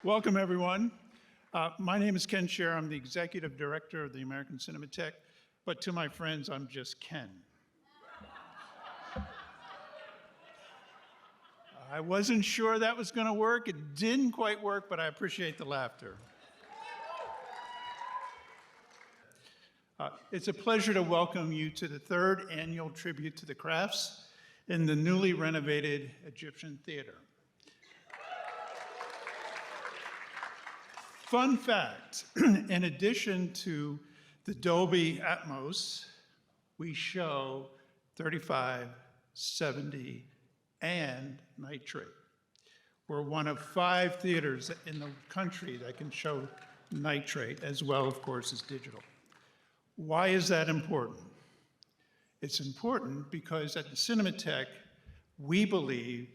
Welcome, everyone. My name is Ken Scher. I'm the Executive Director of the American Cinematheque, but to my friends, I'm just Ken. I wasn't sure that was going to work. It didn't quite work, but I appreciate the laughter. It's a pleasure to welcome you to the third annual tribute to the crafts in the newly renovated Egyptian Theater. Fun fact, in addition to the Dolby Atmos, we show 35, 70, and nitrate. We're one of 5 theaters in the country that can show nitrate, as well, of course, as digital. Why is that important? It's important because at the Cinematheque, we believe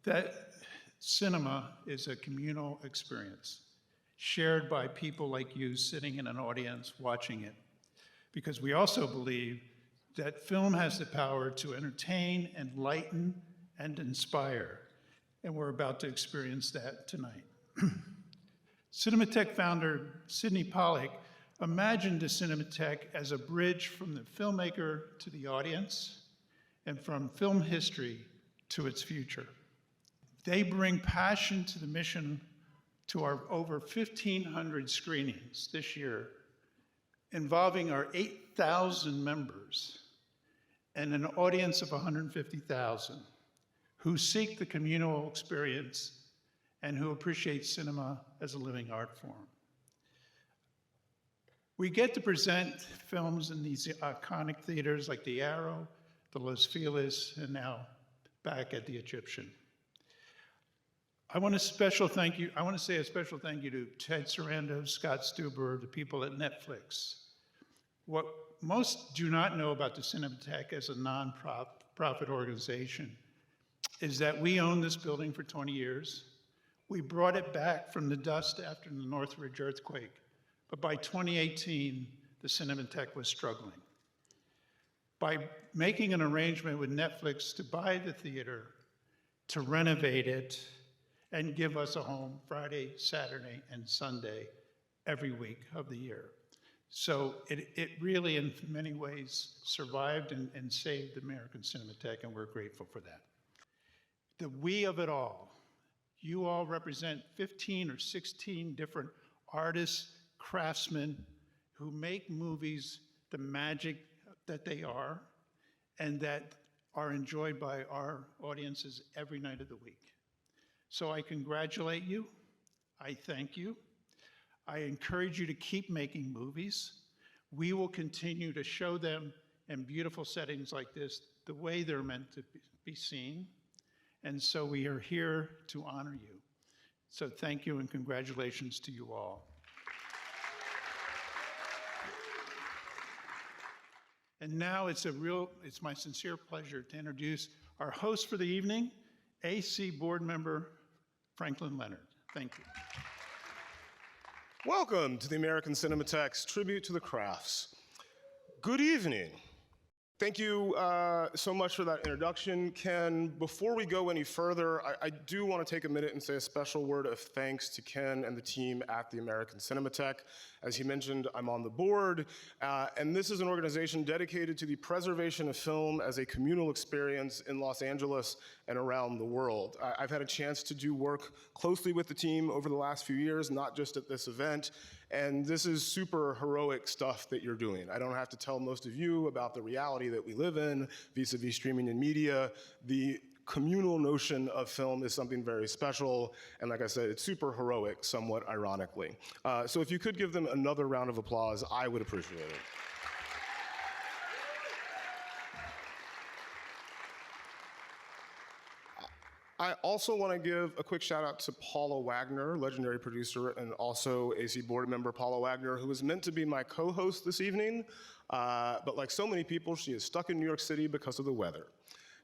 that cinema is a communal experience, shared by people like you sitting in an audience watching it. Because we also believe that film has the power to entertain, enlighten, and inspire. And we're about to experience that tonight. Cinematheque founder Sidney Pollack imagined the Cinematheque as a bridge from the filmmaker to the audience and from film history to its future. They bring passion to the mission to our over 1,500 screenings this year, involving our 8,000 members and an audience of 150,000 who seek the communal experience and who appreciate cinema as a living art form. We get to present films in these iconic theaters like the Arrow, the Los Feliz, and now back at the Egyptian. I want to say a special thank you to Ted Sarandos, Scott Stuber, the people at Netflix. What most do not know about the Cinematheque as a non-profit organization is that we owned this building for 20 years. We brought it back from the dust after the Northridge earthquake, but by 2018, the Cinematheque was struggling. By making an arrangement with Netflix to buy the theater, to renovate it, and give us a home Friday, Saturday, and Sunday every week of the year. So it really, in many ways, survived and saved the American Cinematheque, and we're grateful for that. The we of it all, you all represent 15 or 16 different artists, craftsmen, who make movies the magic that they are, and that are enjoyed by our audiences every night of the week. So I congratulate you, I thank you, I encourage you to keep making movies. We will continue to show them in beautiful settings like this, the way they're meant to be seen. And so we are here to honor you. So thank you and congratulations to you all. And now it's my sincere pleasure to introduce our host for the evening, AC board member, Franklin Leonard. Thank you. Welcome to the American Cinematheque's Tribute to the Crafts. Good evening. Thank you so much for that introduction, Ken. Before we go any further, I do want to take a minute and say a special word of thanks to Ken and the team at the American Cinematheque. As he mentioned, I'm on the board, and this is an organization dedicated to the preservation of film as a communal experience in Los Angeles and around the world. I've had a chance to do work closely with the team over the last few years, not just at this event, and this is super heroic stuff that you're doing. I don't have to tell most of you about the reality that we live in vis-a-vis streaming and media. The communal notion of film is something very special, and like I said, it's super heroic, somewhat ironically. So if you could give them another round of applause, I would appreciate it. I also want to give a quick shout out to Paula Wagner, legendary producer, and also AC board member Paula Wagner, who was meant to be my co-host this evening, but like so many people, she is stuck in New York City because of the weather.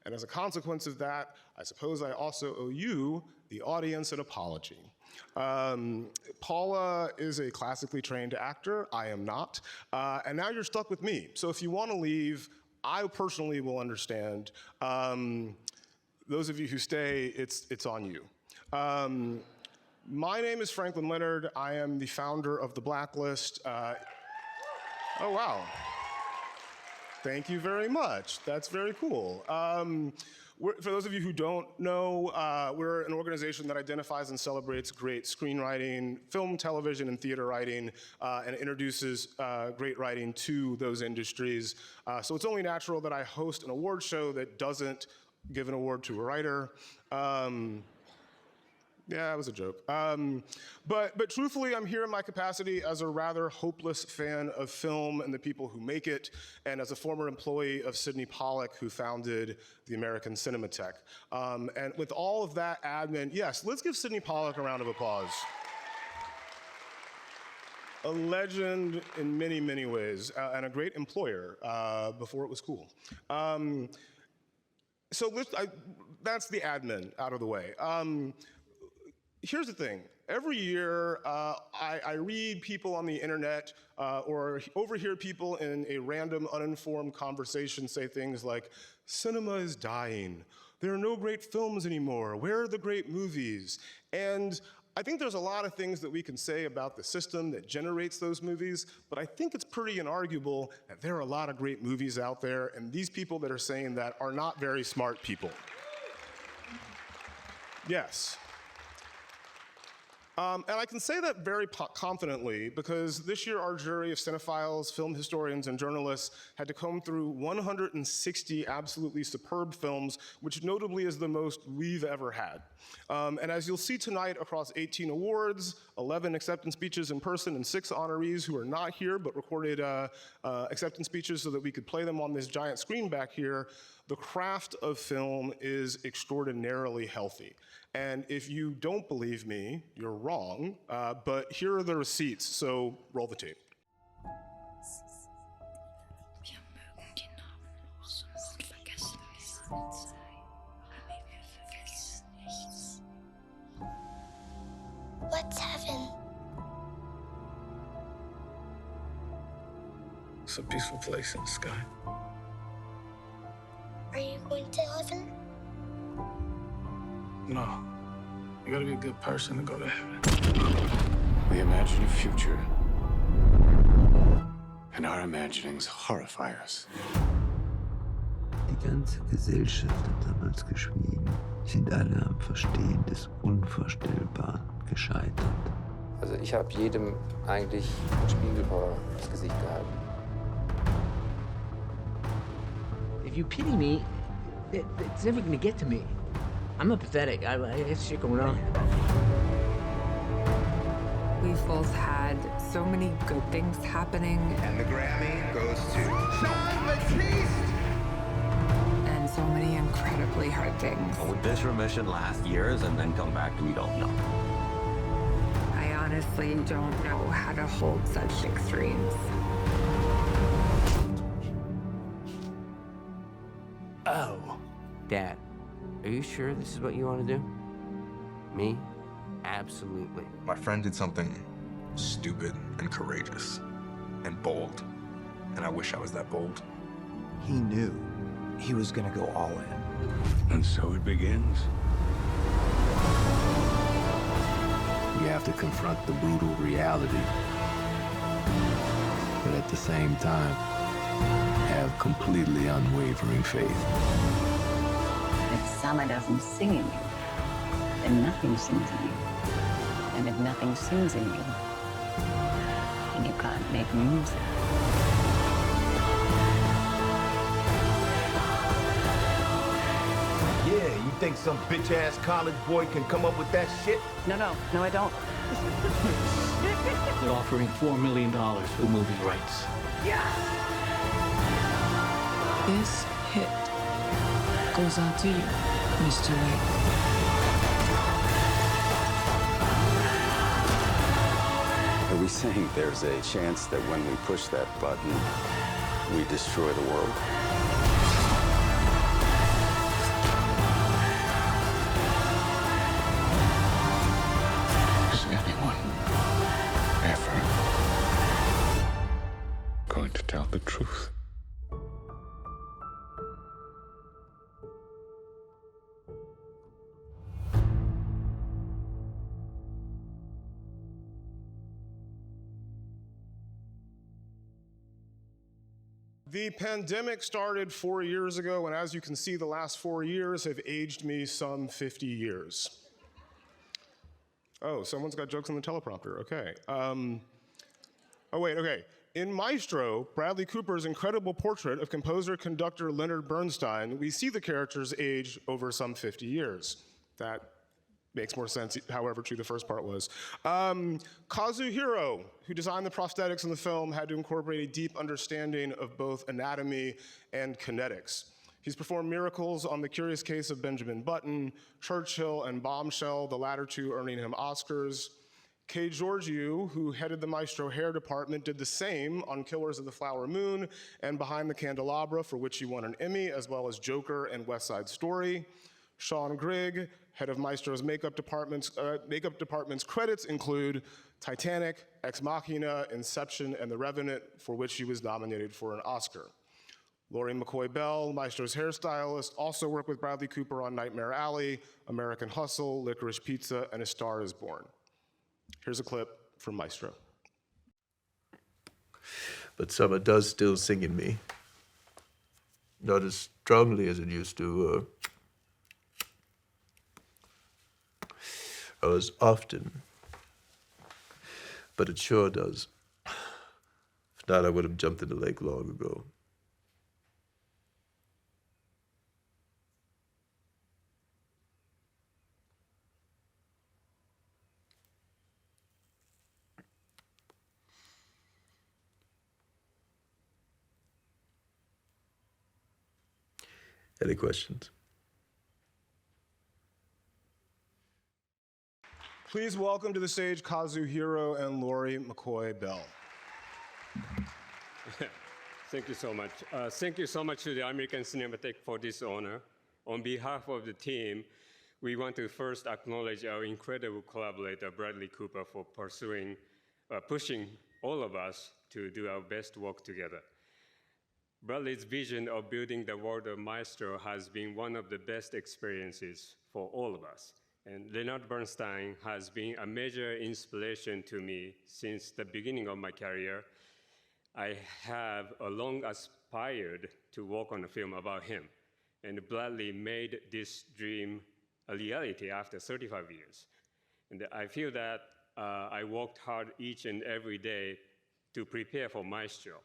And as a consequence of that, I suppose I also owe you, the audience, an apology. Paula is a classically trained actor, I am not, and now you're stuck with me. So if you want to leave, I personally will understand. Those of you who stay, it's on you. My name is Franklin Leonard. I am the founder of The Blacklist. Oh, wow. Thank you very much. That's very cool. For those of you who don't know, we're an organization that identifies and celebrates great screenwriting, film, television, and theater writing, and introduces great writing to those industries. So it's only natural that I host an award show that doesn't give an award to a writer. Yeah, it was a joke. But truthfully, I'm here in my capacity as a rather hopeless fan of film and the people who make it, and as a former employee of Sidney Pollack, who founded the American Cinematheque. And with all of that admin, yes, let's give Sidney Pollack a round of applause. A legend in many, many ways, and a great employer before it was cool. So that's the admin out of the way. Here's the thing. Every year, I read people on the internet or overhear people in a random, uninformed conversation say things like, cinema is dying. There are no great films anymore. Where are the great movies? And I think there's a lot of things that we can say about the system that generates those movies, but I think it's pretty inarguable that there are a lot of great movies out there, and these people that are saying that are not very smart people. Yes. And I can say that very confidently because this year our jury of cinephiles, film historians, and journalists had to comb through 160 absolutely superb films, which notably is the most we've ever had. And as you'll see tonight across 18 awards, 11 acceptance speeches in person, and 6 honorees who are not here but recorded acceptance speeches so that we could play them on this giant screen back here, the craft of film is extraordinarily healthy. And if you don't believe me, you're wrong, but here are the receipts, so roll the tape. What's heaven? It's a peaceful place in the sky. Are you going to heaven? No. You gotta be a good person to go to heaven. We imagine a future, and our imaginings horrify us. Die ganze Gesellschaft hat damals geschwiegen. Sind alle am Verstehen des Unvorstellbaren gescheitert. Also ich habe jedem eigentlich einen Spiegel vor das Gesicht gehalten. If you pity me, it's never gonna get to me. I'm not pathetic. I have shit going on. We've both had so many good things happening. And the Grammy goes to Sean Batiste! And so many incredibly hard things. Would this remission last years and then come back? We don't know. I honestly don't know how to hold such extremes. Oh. Dad, are you sure this is what you want to do? Me? Absolutely. My friend did something stupid and courageous and bold. And I wish I was that bold. He knew he was gonna go all in. And so it begins. You have to confront the brutal reality, but at the same time, have completely unwavering faith. If summer doesn't sing in you, then nothing sings in you. And if nothing sings in you, then you can't make music. Yeah, you think some bitch-ass college boy can come up with that shit? No, I don't. They're offering $4 million for the movie rights. This hit goes out to you, Mr. Lake. Are we saying there's a chance that when we push that button, we destroy the world? Is anyone ever going to tell the truth? The pandemic started 4 years ago, and as you can see, the last 4 years have aged me some 50 years. Oh, someone's got jokes on the teleprompter, okay. Oh wait, okay. In Maestro, Bradley Cooper's incredible portrait of composer-conductor Leonard Bernstein, we see the character's age over some 50 years. That makes more sense, however true the first part was. Kazuhiro, who designed the prosthetics in the film, had to incorporate a deep understanding of both anatomy and kinetics. He's performed miracles on The Curious Case of Benjamin Button, Churchill, and Bombshell, the latter two earning him Oscars. Kay Georgiou, who headed the Maestro hair department, did the same on Killers of the Flower Moon and Behind the Candelabra, for which he won an Emmy, as well as Joker and West Side Story. Sean Grigg, head of Maestro's makeup department's credits include Titanic, Ex Machina, Inception, and The Revenant, for which he was nominated for an Oscar. Laurie McCoy Bell, Maestro's hairstylist, also worked with Bradley Cooper on Nightmare Alley, American Hustle, Licorice Pizza, and A Star is Born. Here's a clip from Maestro. But summer does still sing in me. Not as strongly as it used to, or as often. But it sure does. If not, I would have jumped in the lake long ago. Any questions? Please welcome to the stage Kazuhiro and Laurie McCoy Bell. Thank you so much. Thank you so much to the American Cinematheque for this honor. On behalf of the team, we want to first acknowledge our incredible collaborator, Bradley Cooper, for pushing all of us to do our best work together. Bradley's vision of building the world of Maestro has been one of the best experiences for all of us. And Leonard Bernstein has been a major inspiration to me since the beginning of my career. I have long aspired to work on a film about him. And Bradley made this dream a reality after 35 years. And I feel that I worked hard each and every day to prepare for Maestro.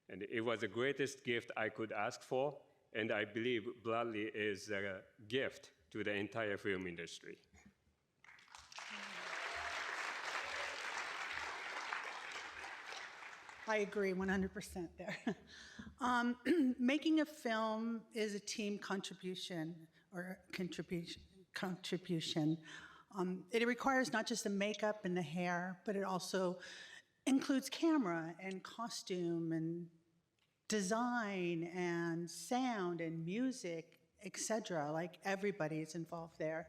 And it was the greatest gift I could ask for, and I believe Bradley is a gift to the entire film industry. I agree 100% there. Making a film is a team contribution, or contribution. It requires not just the makeup and the hair, but it also includes camera and costume and design and sound and music, etc. Like everybody is involved there.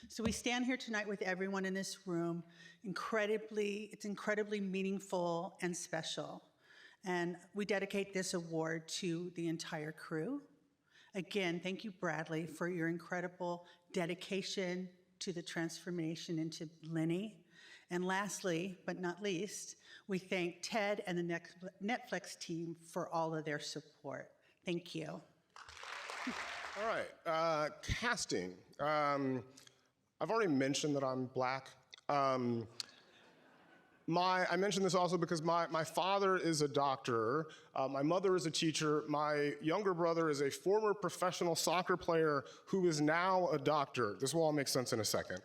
So we stand here tonight with everyone in this room. It's incredibly meaningful and special. And we dedicate this award to the entire crew. Again, thank you, Bradley, for your incredible dedication to the transformation into Lenny. And lastly, but not least, we thank Ted and the Netflix team for all of their support. Thank you. All right, casting. I've already mentioned that I'm Black. I mentioned this also because my father is a doctor, my mother is a teacher, my younger brother is a former professional soccer player who is now a doctor. This will all make sense in a second.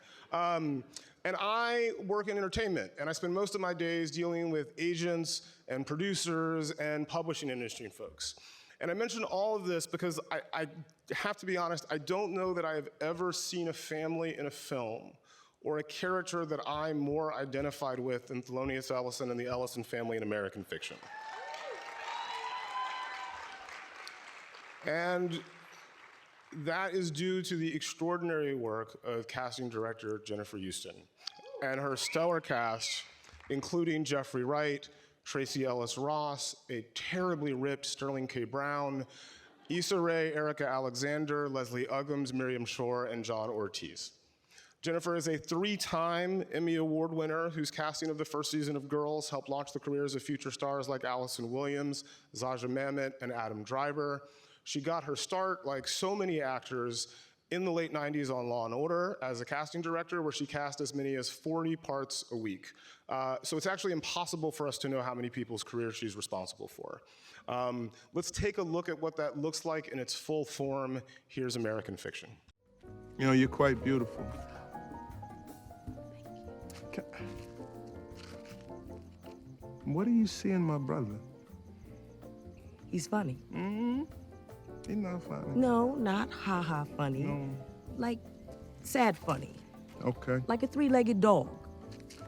And I work in entertainment, and I spend most of my days dealing with agents and producers and publishing industry folks. And I mention all of this because I have to be honest, I don't know that I have ever seen a family in a film or a character that I'm more identified with than Thelonious Ellison and the Ellison family in American fiction. And that is due to the extraordinary work of casting director Jennifer Huston and her stellar cast, including Jeffrey Wright, Tracy Ellis Ross, a terribly ripped Sterling K. Brown, Issa Rae, Erica Alexander, Leslie Uggams, Miriam Shore, and John Ortiz. Jennifer is a 3-time Emmy Award winner whose casting of the first season of Girls helped launch the careers of future stars like Allison Williams, Zaja Mamet, and Adam Driver. She got her start, like so many actors, in the late 90s on Law & Order as a casting director, where she cast as many as 40 parts a week. So it's actually impossible for us to know how many people's careers she's responsible for. Let's take a look at what that looks like in its full form. Here's American Fiction. You know, you're quite beautiful. What do you see in my brother? He's funny. Mm-hmm. He's not funny. No, not ha-ha funny. No. Like sad funny. Okay. Like a three-legged dog.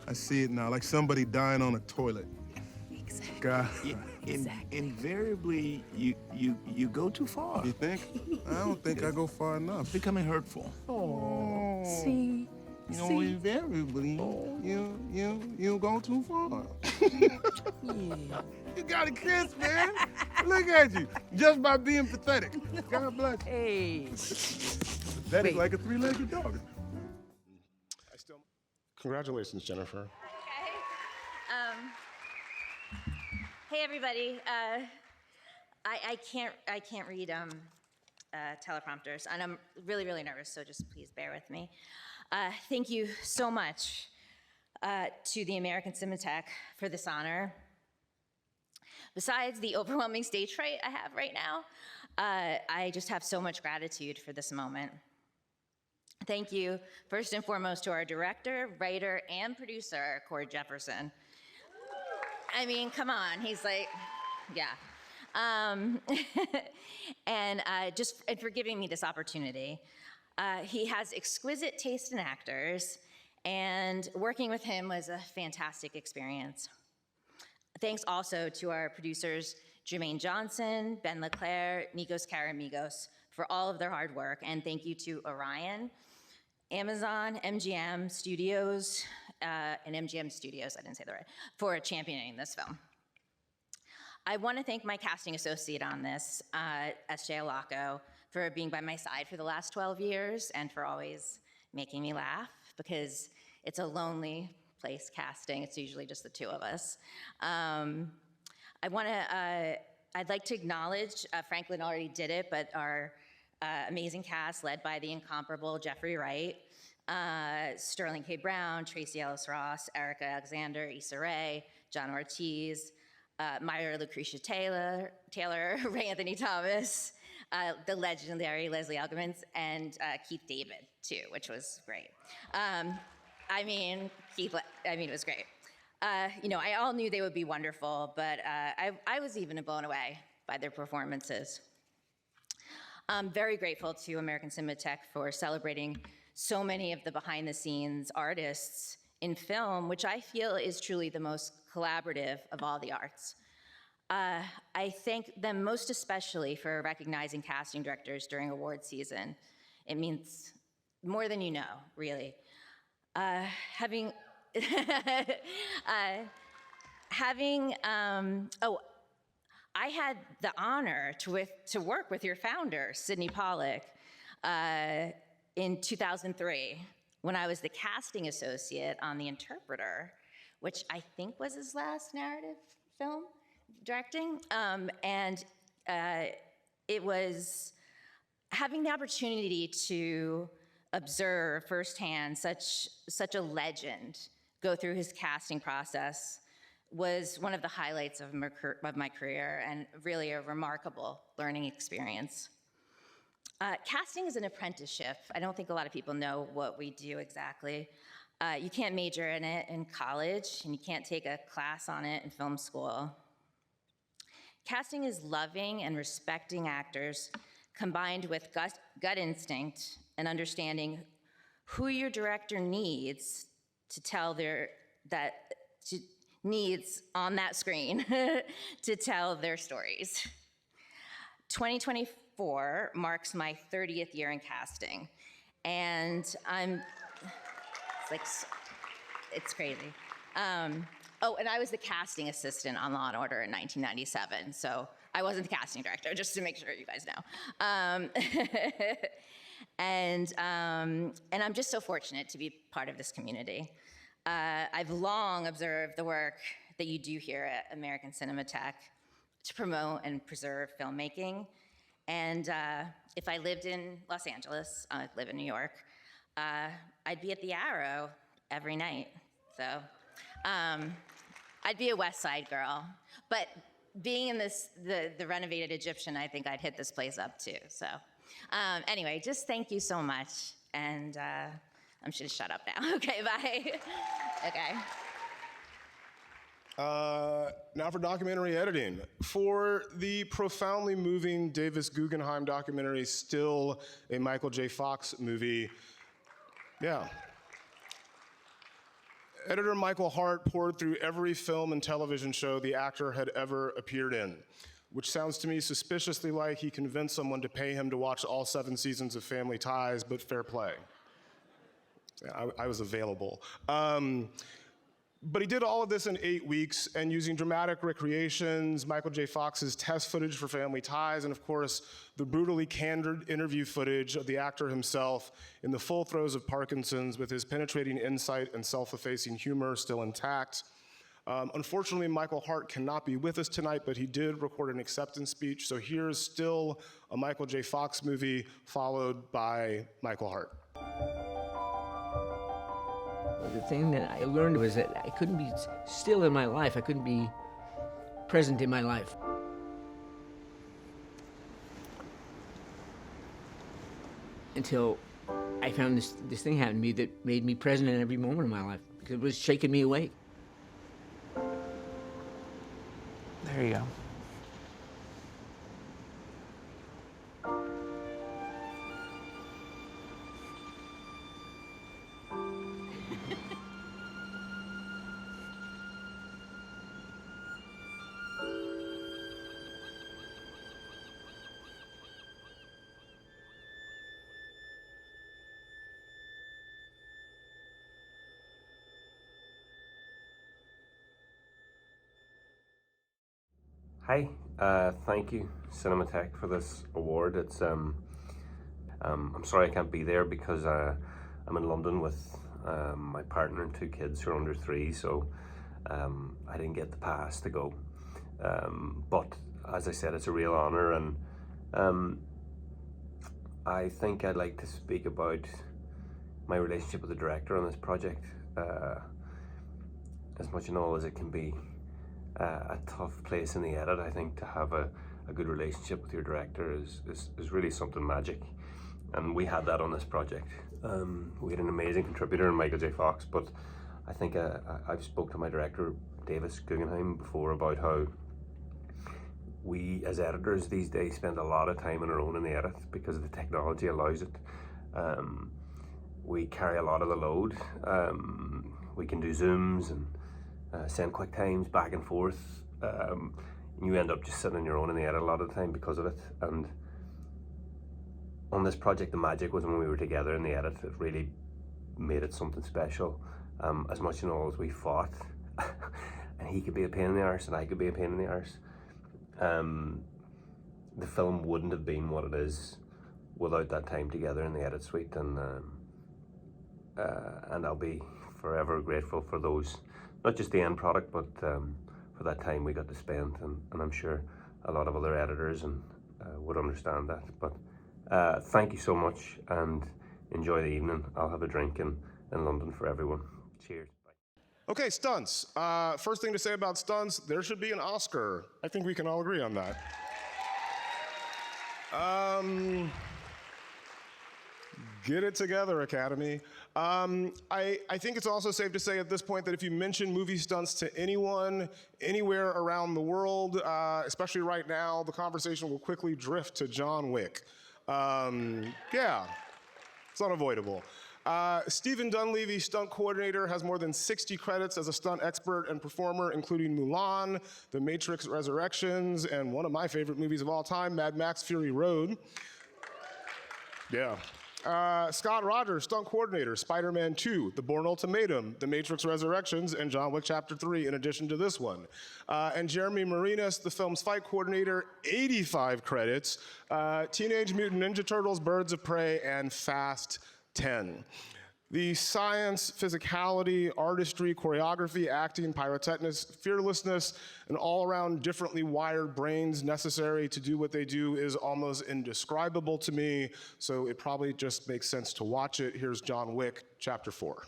I see it now, like somebody dying on a toilet. Exactly. God. Invariably, you go too far. You think? I don't think I go far enough. Becoming hurtful. Oh. See? You know, invariably, you go too far. Yeah. You got a kiss, man. Look at you. Just by being pathetic. God bless you. Hey. Pathetic like a three-legged dog. Congratulations, Jennifer. Okay. Hey, everybody. I can't read teleprompters, and I'm really, really nervous, so just please bear with me. Thank you so much to the American Cinematheque for this honor. Besides the overwhelming stage fright I have right now, I just have so much gratitude for this moment. Thank you, first and foremost, to our director, writer, and producer, Cord Jefferson. I mean, come on, he's like, yeah. And for giving me this opportunity. He has exquisite taste in actors, and working with him was a fantastic experience. Thanks also to our producers, Jermaine Johnson, Ben LeClaire, Nikos Karamigos, for all of their hard work, and thank you to Orion, Amazon, MGM Studios, and MGM Studios, I didn't say that right, for championing this film. I want to thank my casting associate on this, S.J. Alaco, for being by my side for the last 12 years and for always making me laugh, because it's a lonely place casting. It's usually just the two of us. I'd like to acknowledge, Franklin already did it, but our amazing cast led by the incomparable Jeffrey Wright, Sterling K. Brown, Tracy Ellis Ross, Erica Alexander, Issa Rae, John Ortiz, Myra Lucretia Taylor, Ray Anthony Thomas, the legendary Leslie Algermans, and Keith David, too, which was great. It was great. I all knew they would be wonderful, but I was even blown away by their performances. I'm very grateful to American Cinematheque for celebrating so many of the behind-the-scenes artists in film, which I feel is truly the most collaborative of all the arts. I thank them most especially for recognizing casting directors during award season. It means more than you know, really. I had the honor to work with your founder, Sidney Pollack, in 2003, when I was the casting associate on The Interpreter, which I think was his last narrative film directing. It was having the opportunity to observe firsthand such a legend go through his casting process was one of the highlights of my career, and really a remarkable learning experience. Casting is an apprenticeship. I don't think a lot of people know what we do exactly. You can't major in it in college, and you can't take a class on it in film school. Casting is loving and respecting actors, combined with gut instinct and understanding who your director needs to tell needs on that screen to tell their stories. 2024 marks my 30th year in casting, and it's crazy. And I was the casting assistant on Law & Order in 1997, so I wasn't the casting director, just to make sure you guys know. And I'm just so fortunate to be part of this community. I've long observed the work that you do here at American Cinematheque to promote and preserve filmmaking. And if I lived in Los Angeles, I live in New York, I'd be at the Arrow every night. So I'd be a West Side girl. But being in the renovated Egyptian, I think I'd hit this place up too. So anyway, just thank you so much. And I'm just gonna shut up now. Okay, bye. Okay. Now for documentary editing. For the profoundly moving Davis Guggenheim documentary, Still, a Michael J. Fox movie, yeah. Editor Michael Hart poured through every film and television show the actor had ever appeared in, which sounds to me suspiciously like he convinced someone to pay him to watch all 7 seasons of Family Ties, but fair play. Yeah, I was available. But he did all of this in 8 weeks, and using dramatic recreations, Michael J. Fox's test footage for Family Ties, and of course, the brutally candid interview footage of the actor himself in the full throes of Parkinson's with his penetrating insight and self-effacing humor still intact. Unfortunately, Michael Hart cannot be with us tonight, but he did record an acceptance speech, so here's Still, a Michael J. Fox movie, followed by Michael Hart. The thing that I learned was that I couldn't be still in my life. I couldn't be present in my life. Until I found this thing happened to me that made me present in every moment of my life, because it was shaking me awake. There you go. Hi, thank you, Cinematheque, for this award. It's I'm sorry I can't be there because I'm in London with my partner and 2 kids who are under 3, so I didn't get the pass to go. But as I said, it's a real honor, and I think I'd like to speak about my relationship with the director on this project, as much and all as it can be. A tough place in the edit. I think to have a good relationship with your director is really something magic, and we had that on this project. We had an amazing contributor in Michael J. Fox, but I think I've spoke to my director Davis Guggenheim before about how we as editors these days spend a lot of time on our own in the edit because the technology allows it. We carry a lot of the load. We can do zooms and send quick times back and forth. You end up just sitting on your own in the edit a lot of the time because of it. And on this project, the magic was when we were together in the edit. It really made it something special. As much and all as we fought, and he could be a pain in the arse and I could be a pain in the arse. The film wouldn't have been what it is without that time together in the edit suite, and I'll be forever grateful for those, not just the end product, but for that time we got to spend, and I'm sure a lot of other editors would understand that. But thank you so much, and enjoy the evening. I'll have a drink in London for everyone. Cheers. Bye. Okay, stunts. First thing to say about stunts, there should be an Oscar. I think we can all agree on that. Get it together, Academy. I think it's also safe to say at this point that if you mention movie stunts to anyone, anywhere around the world, especially right now, the conversation will quickly drift to John Wick. Yeah, it's unavoidable. Stephen Dunleavy, stunt coordinator, has more than 60 credits as a stunt expert and performer, including Mulan, The Matrix Resurrections, and one of my favorite movies of all time, Mad Max Fury Road. Yeah. Scott Rogers, stunt coordinator, Spider-Man 2, The Bourne Ultimatum, The Matrix Resurrections, and John Wick Chapter 3, in addition to this one. And Jeremy Marinas, the film's fight coordinator, 85 credits, Teenage Mutant Ninja Turtles, Birds of Prey, and Fast 10. The science, physicality, artistry, choreography, acting, pyrotechness, fearlessness, and all-around differently wired brains necessary to do what they do is almost indescribable to me, so it probably just makes sense to watch it. Here's John Wick, Chapter 4.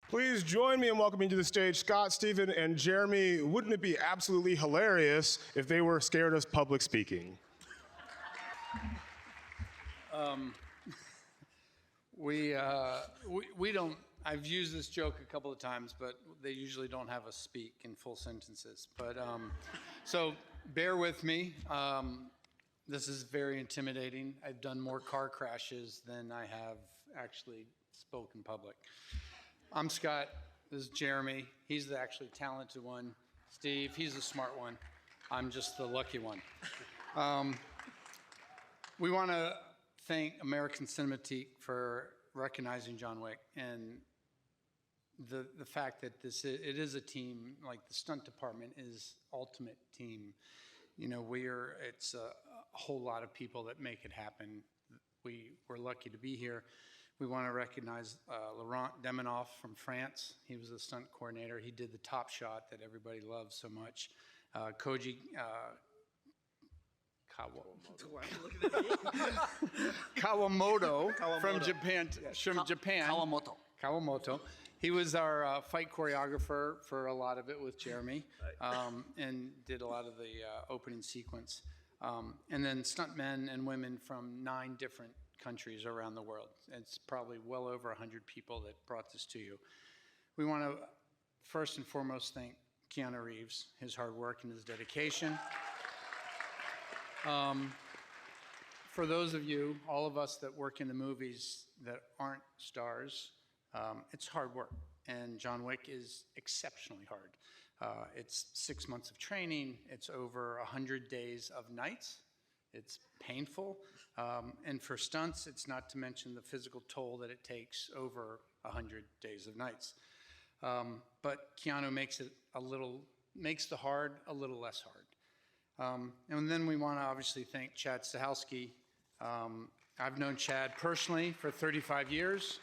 Please join me in welcoming to the stage Scott, Stephen, and Jeremy. Wouldn't it be absolutely hilarious if they were scared of public speaking? We don't, I've used this joke a couple of times, but they usually don't have us speak in full sentences. But, so bear with me. This is very intimidating. I've done more car crashes than I have actually spoken in public. I'm Scott, this is Jeremy. He's the actually talented one. Steve, he's the smart one. I'm just the lucky one. We want to thank American Cinematique for recognizing John Wick and the fact that it is a team, like the stunt department is ultimate team. You know, it's a whole lot of people that make it happen. We're lucky to be here. We want to recognize Laurent Deminoff from France. He was the stunt coordinator. He did the Top Shot that everybody loves so much. Koji Kawamoto from Japan. Kawamoto. He was our fight choreographer for a lot of it with Jeremy, and did a lot of the opening sequence. And then stuntmen and women from 9 different countries around the world. It's probably well over 100 people that brought this to you. We want to first and foremost thank Keanu Reeves, his hard work and his dedication. For those of you, all of us that work in the movies that aren't stars, it's hard work, and John Wick is exceptionally hard. It's 6 months of training, it's over 100 days of nights, it's painful, and for stunts, it's not to mention the physical toll that it takes over 100 days of nights. But Keanu makes the hard a little less hard. And then we want to obviously thank Chad Stahelski. I've known Chad personally for 35 years.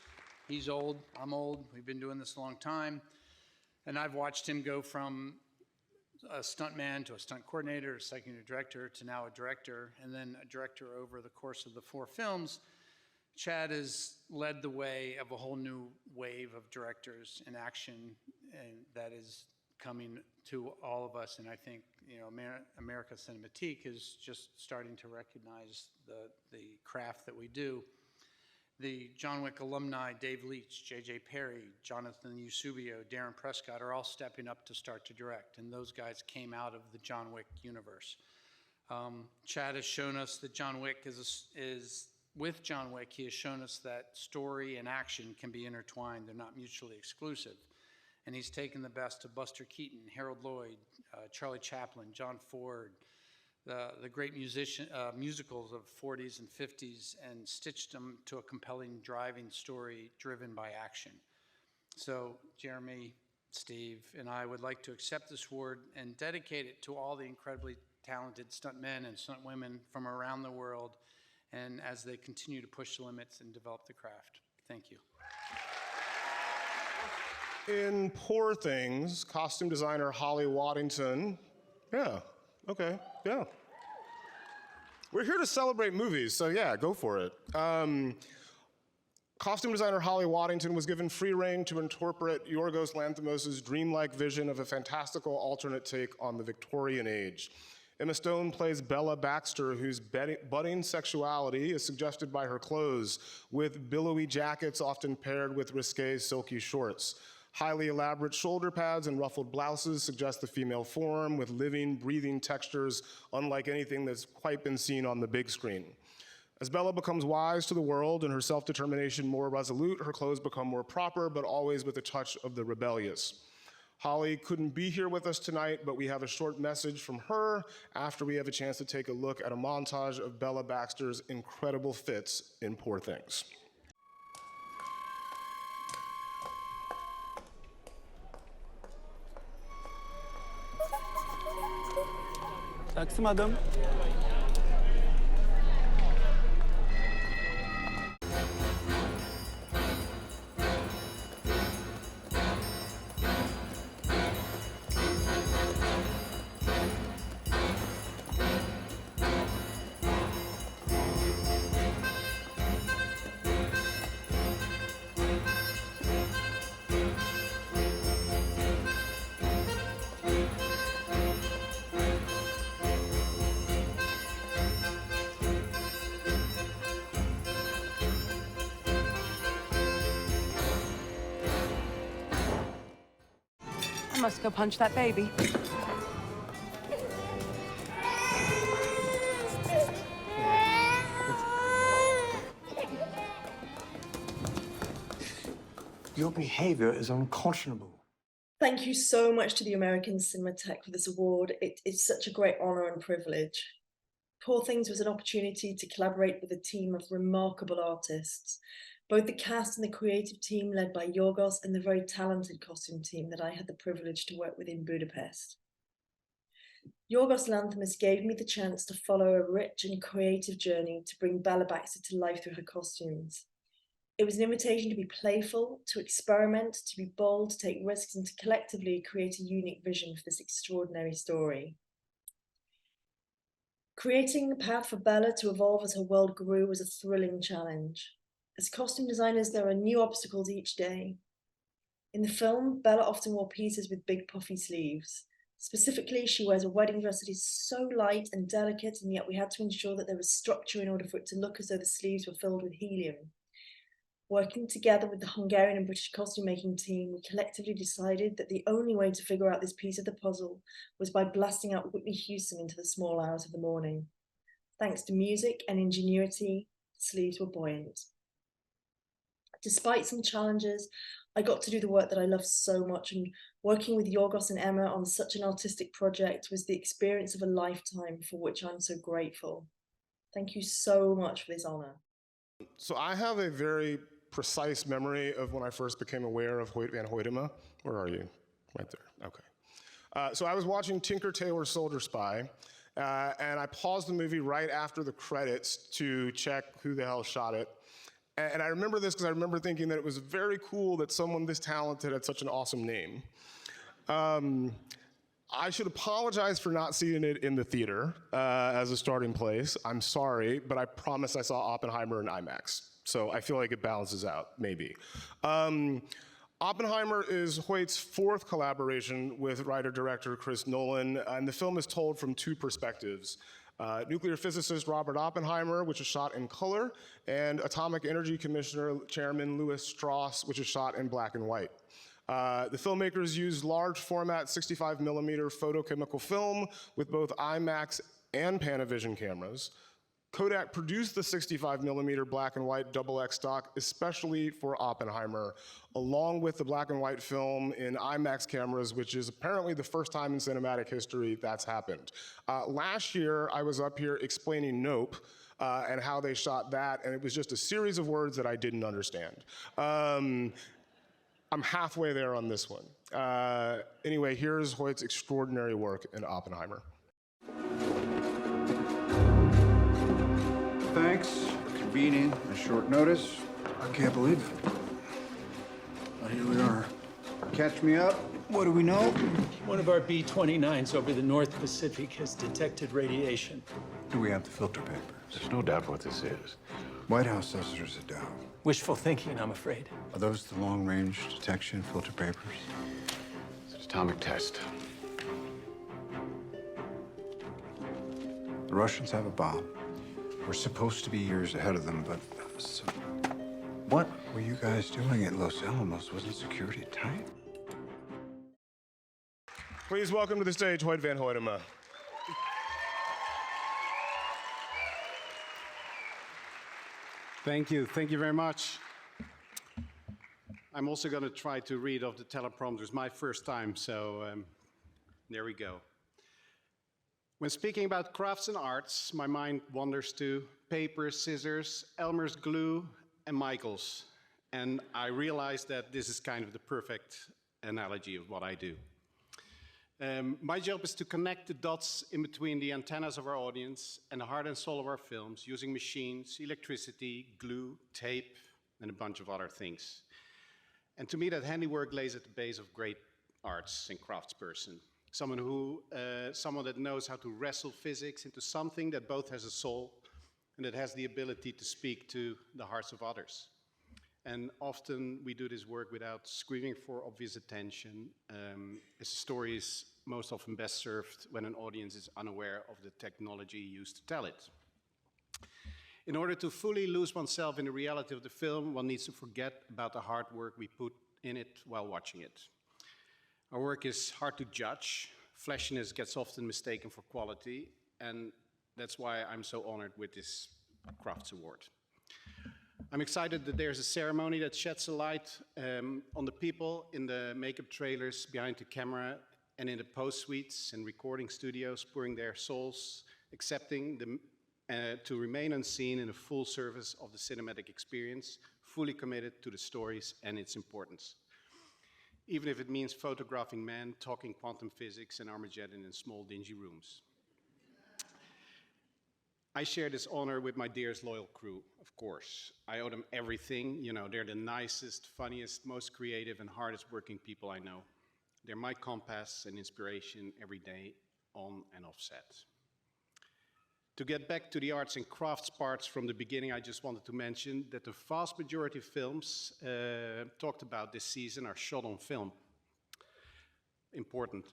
He's old, I'm old, we've been doing this a long time. And I've watched him go from a stuntman to a stunt coordinator, a second director, to now a director, and then a director over the course of the 4 films. Chad has led the way of a whole new wave of directors in action, and that is coming to all of us. And I think, you know, America Cinematique is just starting to recognize the craft that we do. The John Wick alumni, Dave Leitch, J.J. Perry, Jonathan Eusebio, Darren Prescott, are all stepping up to start to direct, and those guys came out of the John Wick universe. Chad has shown us that John Wick with John Wick, he has shown us that story and action can be intertwined. They're not mutually exclusive. And he's taken the best of Buster Keaton, Harold Lloyd, Charlie Chaplin, John Ford, the great musicals of 40s and 50s, and stitched them to a compelling driving story driven by action. So Jeremy, Steve, and I would like to accept this award and dedicate it to all the incredibly talented stuntmen and stuntwomen from around the world, and as they continue to push the limits and develop the craft. Thank you. In Poor Things, costume designer Holly Waddington. Yeah, okay, yeah. We're here to celebrate movies, so yeah, go for it. Costume designer Holly Waddington was given free rein to interpret Yorgos Lanthimos' dreamlike vision of a fantastical alternate take on the Victorian age. Emma Stone plays Bella Baxter, whose budding sexuality is suggested by her clothes, with billowy jackets often paired with risque silky shorts. Highly elaborate shoulder pads and ruffled blouses suggest the female form with living, breathing textures unlike anything that's quite been seen on the big screen. As Bella becomes wise to the world and her self-determination more resolute, her clothes become more proper, but always with a touch of the rebellious. Holly couldn't be here with us tonight, but we have a short message from her after we have a chance to take a look at a montage of Bella Baxter's incredible fits in Poor Things. Taxi, madam. I must go punch that baby. Your behavior is unconscionable. Thank you so much to the American Cinematheque for this award. It's such a great honor and privilege. Poor Things was an opportunity to collaborate with a team of remarkable artists, both the cast and the creative team led by Yorgos and the very talented costume team that I had the privilege to work with in Budapest. Yorgos Lanthimos gave me the chance to follow a rich and creative journey to bring Bella Baxter to life through her costumes. It was an invitation to be playful, to experiment, to be bold, to take risks, and to collectively create a unique vision for this extraordinary story. Creating a path for Bella to evolve as her world grew was a thrilling challenge. As costume designers, there are new obstacles each day. In the film, Bella often wore pieces with big puffy sleeves. Specifically, she wears a wedding dress that is so light and delicate, and yet we had to ensure that there was structure in order for it to look as though the sleeves were filled with helium. Working together with the Hungarian and British costume making team, we collectively decided that the only way to figure out this piece of the puzzle was by blasting out Whitney Houston into the small hours of the morning. Thanks to music and ingenuity, the sleeves were buoyant. Despite some challenges, I got to do the work that I love so much, and working with Yorgos and Emma on such an artistic project was the experience of a lifetime for which I'm so grateful. Thank you so much for this honor. So I have a very precise memory of when I first became aware of Hoyt van Hoytema. Where are you? Right there, okay. So I was watching Tinker Tailor Soldier Spy, and I paused the movie right after the credits to check who the hell shot it. And I remember this because I remember thinking that it was very cool that someone this talented had such an awesome name. I should apologize for not seeing it in the theater as a starting place. I'm sorry, but I promise I saw Oppenheimer in IMAX. So I feel like it balances out, maybe. Oppenheimer is Hoyt's fourth collaboration with writer-director Chris Nolan, and the film is told from two perspectives. Nuclear physicist Robert Oppenheimer, which is shot in color, and Atomic Energy Commissioner Chairman Lewis Strauss, which is shot in black and white. The filmmakers used large format 65mm photochemical film with both IMAX and Panavision cameras. Kodak produced the 65mm black and white XX stock especially for Oppenheimer, along with the black and white film in IMAX cameras, which is apparently the first time in cinematic history that's happened. Last year, I was up here explaining Nope, and how they shot that, and it was just a series of words that I didn't understand. I'm halfway there on this one. Anyway, here's Hoyt's extraordinary work in Oppenheimer. Thanks for convening on short notice. I can't believe it. Well, here we are. Catch me up. What do we know? One of our B-29s over the North Pacific has detected radiation. Do we have the filter papers? There's no doubt what this is. White House says there's a doubt. Wishful thinking, I'm afraid. Are those the long-range detection filter papers? It's an atomic test. The Russians have a bomb. We're supposed to be years ahead of them, but what were you guys doing at Los Alamos? Wasn't security tight? Please welcome to the stage Hoyt van Hoytema. Thank you very much. I'm also going to try to read off the teleprompter. It's my first time, so there we go. When speaking about crafts and arts, my mind wanders to paper, scissors, Elmer's glue, and Michaels. And I realize that this is kind of the perfect analogy of what I do. My job is to connect the dots in between the antennas of our audience and the heart and soul of our films using machines, electricity, glue, tape, and a bunch of other things. And to me, that handiwork lays at the base of great arts and craftsperson. Someone that knows how to wrestle physics into something that both has a soul and that has the ability to speak to the hearts of others. And often we do this work without screaming for obvious attention. A story is most often best served when an audience is unaware of the technology used to tell it. In order to fully lose oneself in the reality of the film, one needs to forget about the hard work we put in it while watching it. Our work is hard to judge. Flashiness gets often mistaken for quality, and that's why I'm so honored with this Crafts Award. I'm excited that there's a ceremony that sheds a light on the people in the makeup trailers, behind the camera, and in the post suites and recording studios, pouring their souls, accepting to remain unseen in the full service of the cinematic experience, fully committed to the stories and its importance. Even if it means photographing men talking quantum physics and Armageddon in small, dingy rooms. I share this honor with my dearest loyal crew, of course. I owe them everything. You know, they're the nicest, funniest, most creative, and hardest working people I know. They're my compass and inspiration every day, on and off set. To get back to the arts and crafts parts from the beginning, I just wanted to mention that the vast majority of films talked about this season are shot on film. Important.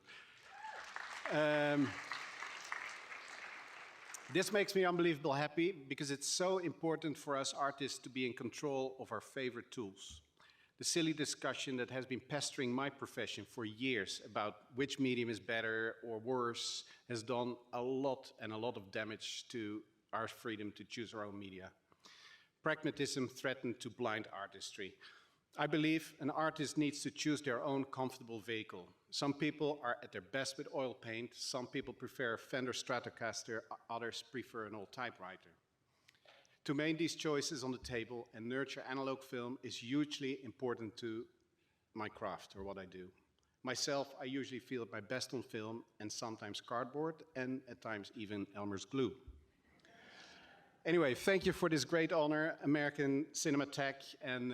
This makes me unbelievably happy because it's so important for us artists to be in control of our favorite tools. The silly discussion that has been pestering my profession for years about which medium is better or worse has done a lot of damage to our freedom to choose our own media. Pragmatism threatened to blind artistry. I believe an artist needs to choose their own comfortable vehicle. Some people are at their best with oil paint, some people prefer a Fender Stratocaster, others prefer an old typewriter. To make these choices on the table and nurture analog film is hugely important to my craft or what I do. Myself, I usually feel at my best on film and sometimes cardboard and at times even Elmer's glue. Anyway, thank you for this great honor, American Cinematheque, and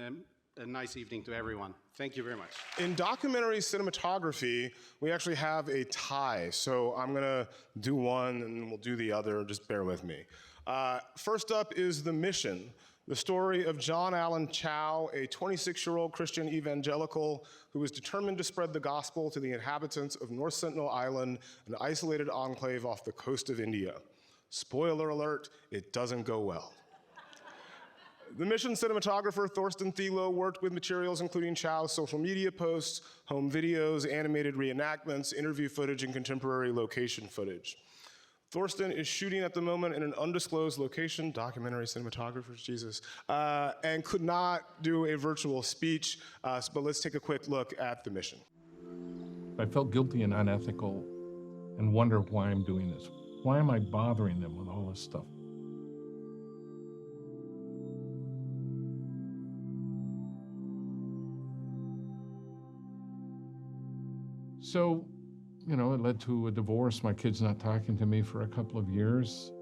a nice evening to everyone. Thank you very much. In documentary cinematography, we actually have a tie. So I'm gonna do one and we'll do the other, just bear with me. First up is The Mission, the story of John Allen Chau, a 26-year-old Christian evangelical who was determined to spread the gospel to the inhabitants of North Sentinel Island, an isolated enclave off the coast of India. Spoiler alert, it doesn't go well. The Mission cinematographer Thorsten Thielo worked with materials including Chau's social media posts, home videos, animated reenactments, interview footage, and contemporary location footage. Thorsten is shooting at the moment in an undisclosed location, documentary cinematographers, Jesus, and could not do a virtual speech, but let's take a quick look at The Mission. I felt guilty and unethical and wonder why I'm doing this. Why am I bothering them with all this stuff? So, you know, it led to a divorce. My kid's not talking to me for a couple of years.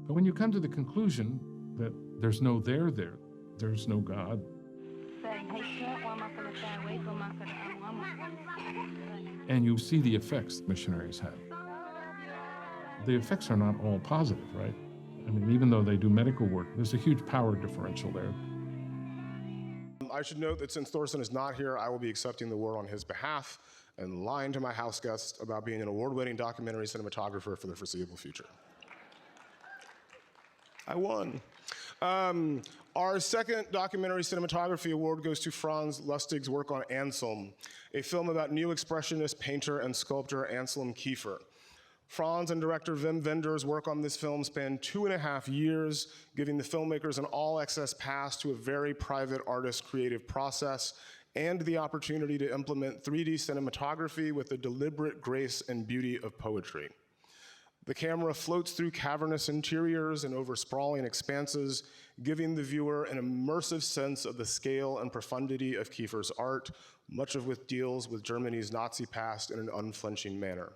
But when you come to the conclusion that there's no there's no God. And you see the effects missionaries have. The effects are not all positive, right? I mean, even though they do medical work, there's a huge power differential there. I should note that since Thorsten is not here, I will be accepting the award on his behalf. and lying to my house guests about being an award-winning documentary cinematographer for the foreseeable future. I won. Our second documentary cinematography award goes to Franz Lustig's work on Anselm, a film about new expressionist painter and sculptor Anselm Kiefer. Franz and director Wim Wenders' work on this film spanned 2.5 years, giving the filmmakers an all-access pass to a very private artist creative process and the opportunity to implement 3D cinematography with the deliberate grace and beauty of poetry. The camera floats through cavernous interiors and over sprawling expanses, giving the viewer an immersive sense of the scale and profundity of Kiefer's art, much of which deals with Germany's Nazi past in an unflinching manner.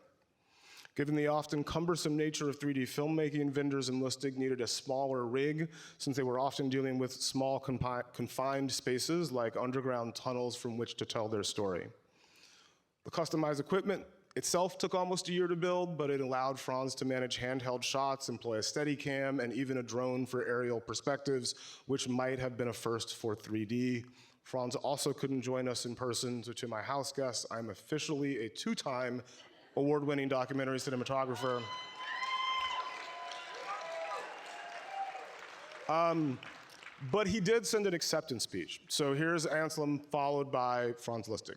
Given the often cumbersome nature of 3D filmmaking, Wenders and Lustig needed a smaller rig, since they were often dealing with small confined spaces like underground tunnels from which to tell their story. The customized equipment itself took almost a year to build, but it allowed Franz to manage handheld shots, employ a Steadicam, and even a drone for aerial perspectives, which might have been a first for 3D. Franz also couldn't join us in person, so to my house guests, I'm officially a 2-time award-winning documentary cinematographer. But he did send an acceptance speech. So here's Anselm, followed by Franz Lustig.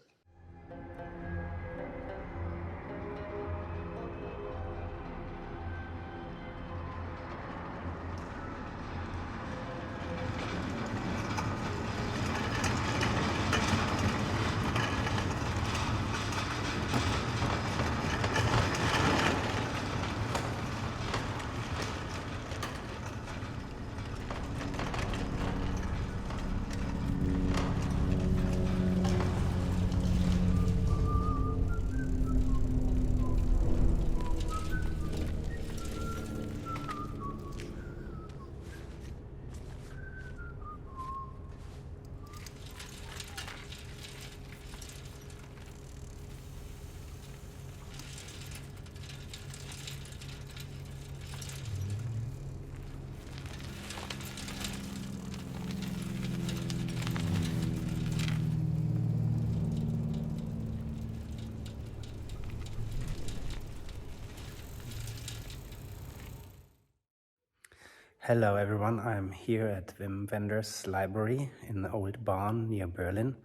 Hello everyone, I'm here at Wim Wenders' library in the old barn near Berlin.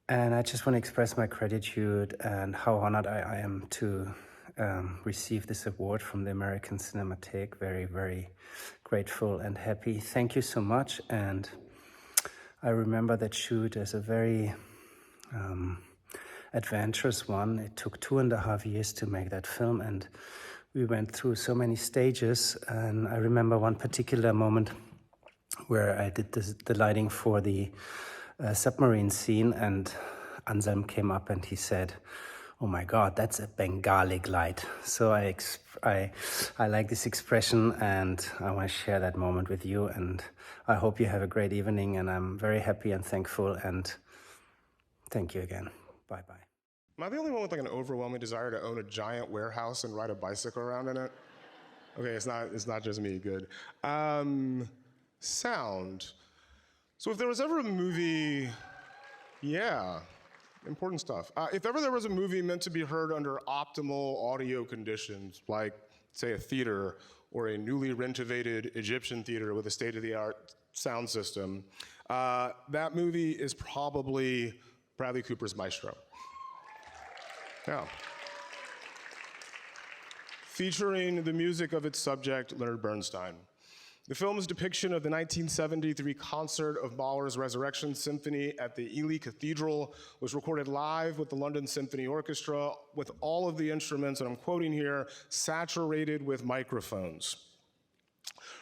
And I just want to express my gratitude and how honored I am to receive this award from the American Cinematheque. Very, very grateful and happy. Thank you so much. And I remember that shoot as a very adventurous one. It took 2.5 years to make that film, and we went through so many stages. And I remember one particular moment where I did the lighting for the submarine scene, and Anselm came up and he said, "Oh my God, that's a Bengalic light." So I like this expression, and I want to share that moment with you. And I hope you have a great evening, and I'm very happy and thankful, and thank you again. Bye-bye. Am I the only one with like an overwhelming desire to own a giant warehouse and ride a bicycle around in it? Okay, it's not just me, good. Sound. So if there was ever a movie, yeah, important stuff. If ever there was a movie meant to be heard under optimal audio conditions, like say a theater or a newly renovated Egyptian theater with a state-of-the-art sound system, that movie is probably Bradley Cooper's Maestro. Yeah. Featuring the music of its subject, Leonard Bernstein. The film's depiction of the 1973 concert of Mahler's Resurrection Symphony at the Ely Cathedral was recorded live with the London Symphony Orchestra, with all of the instruments, and I'm quoting here, saturated with microphones.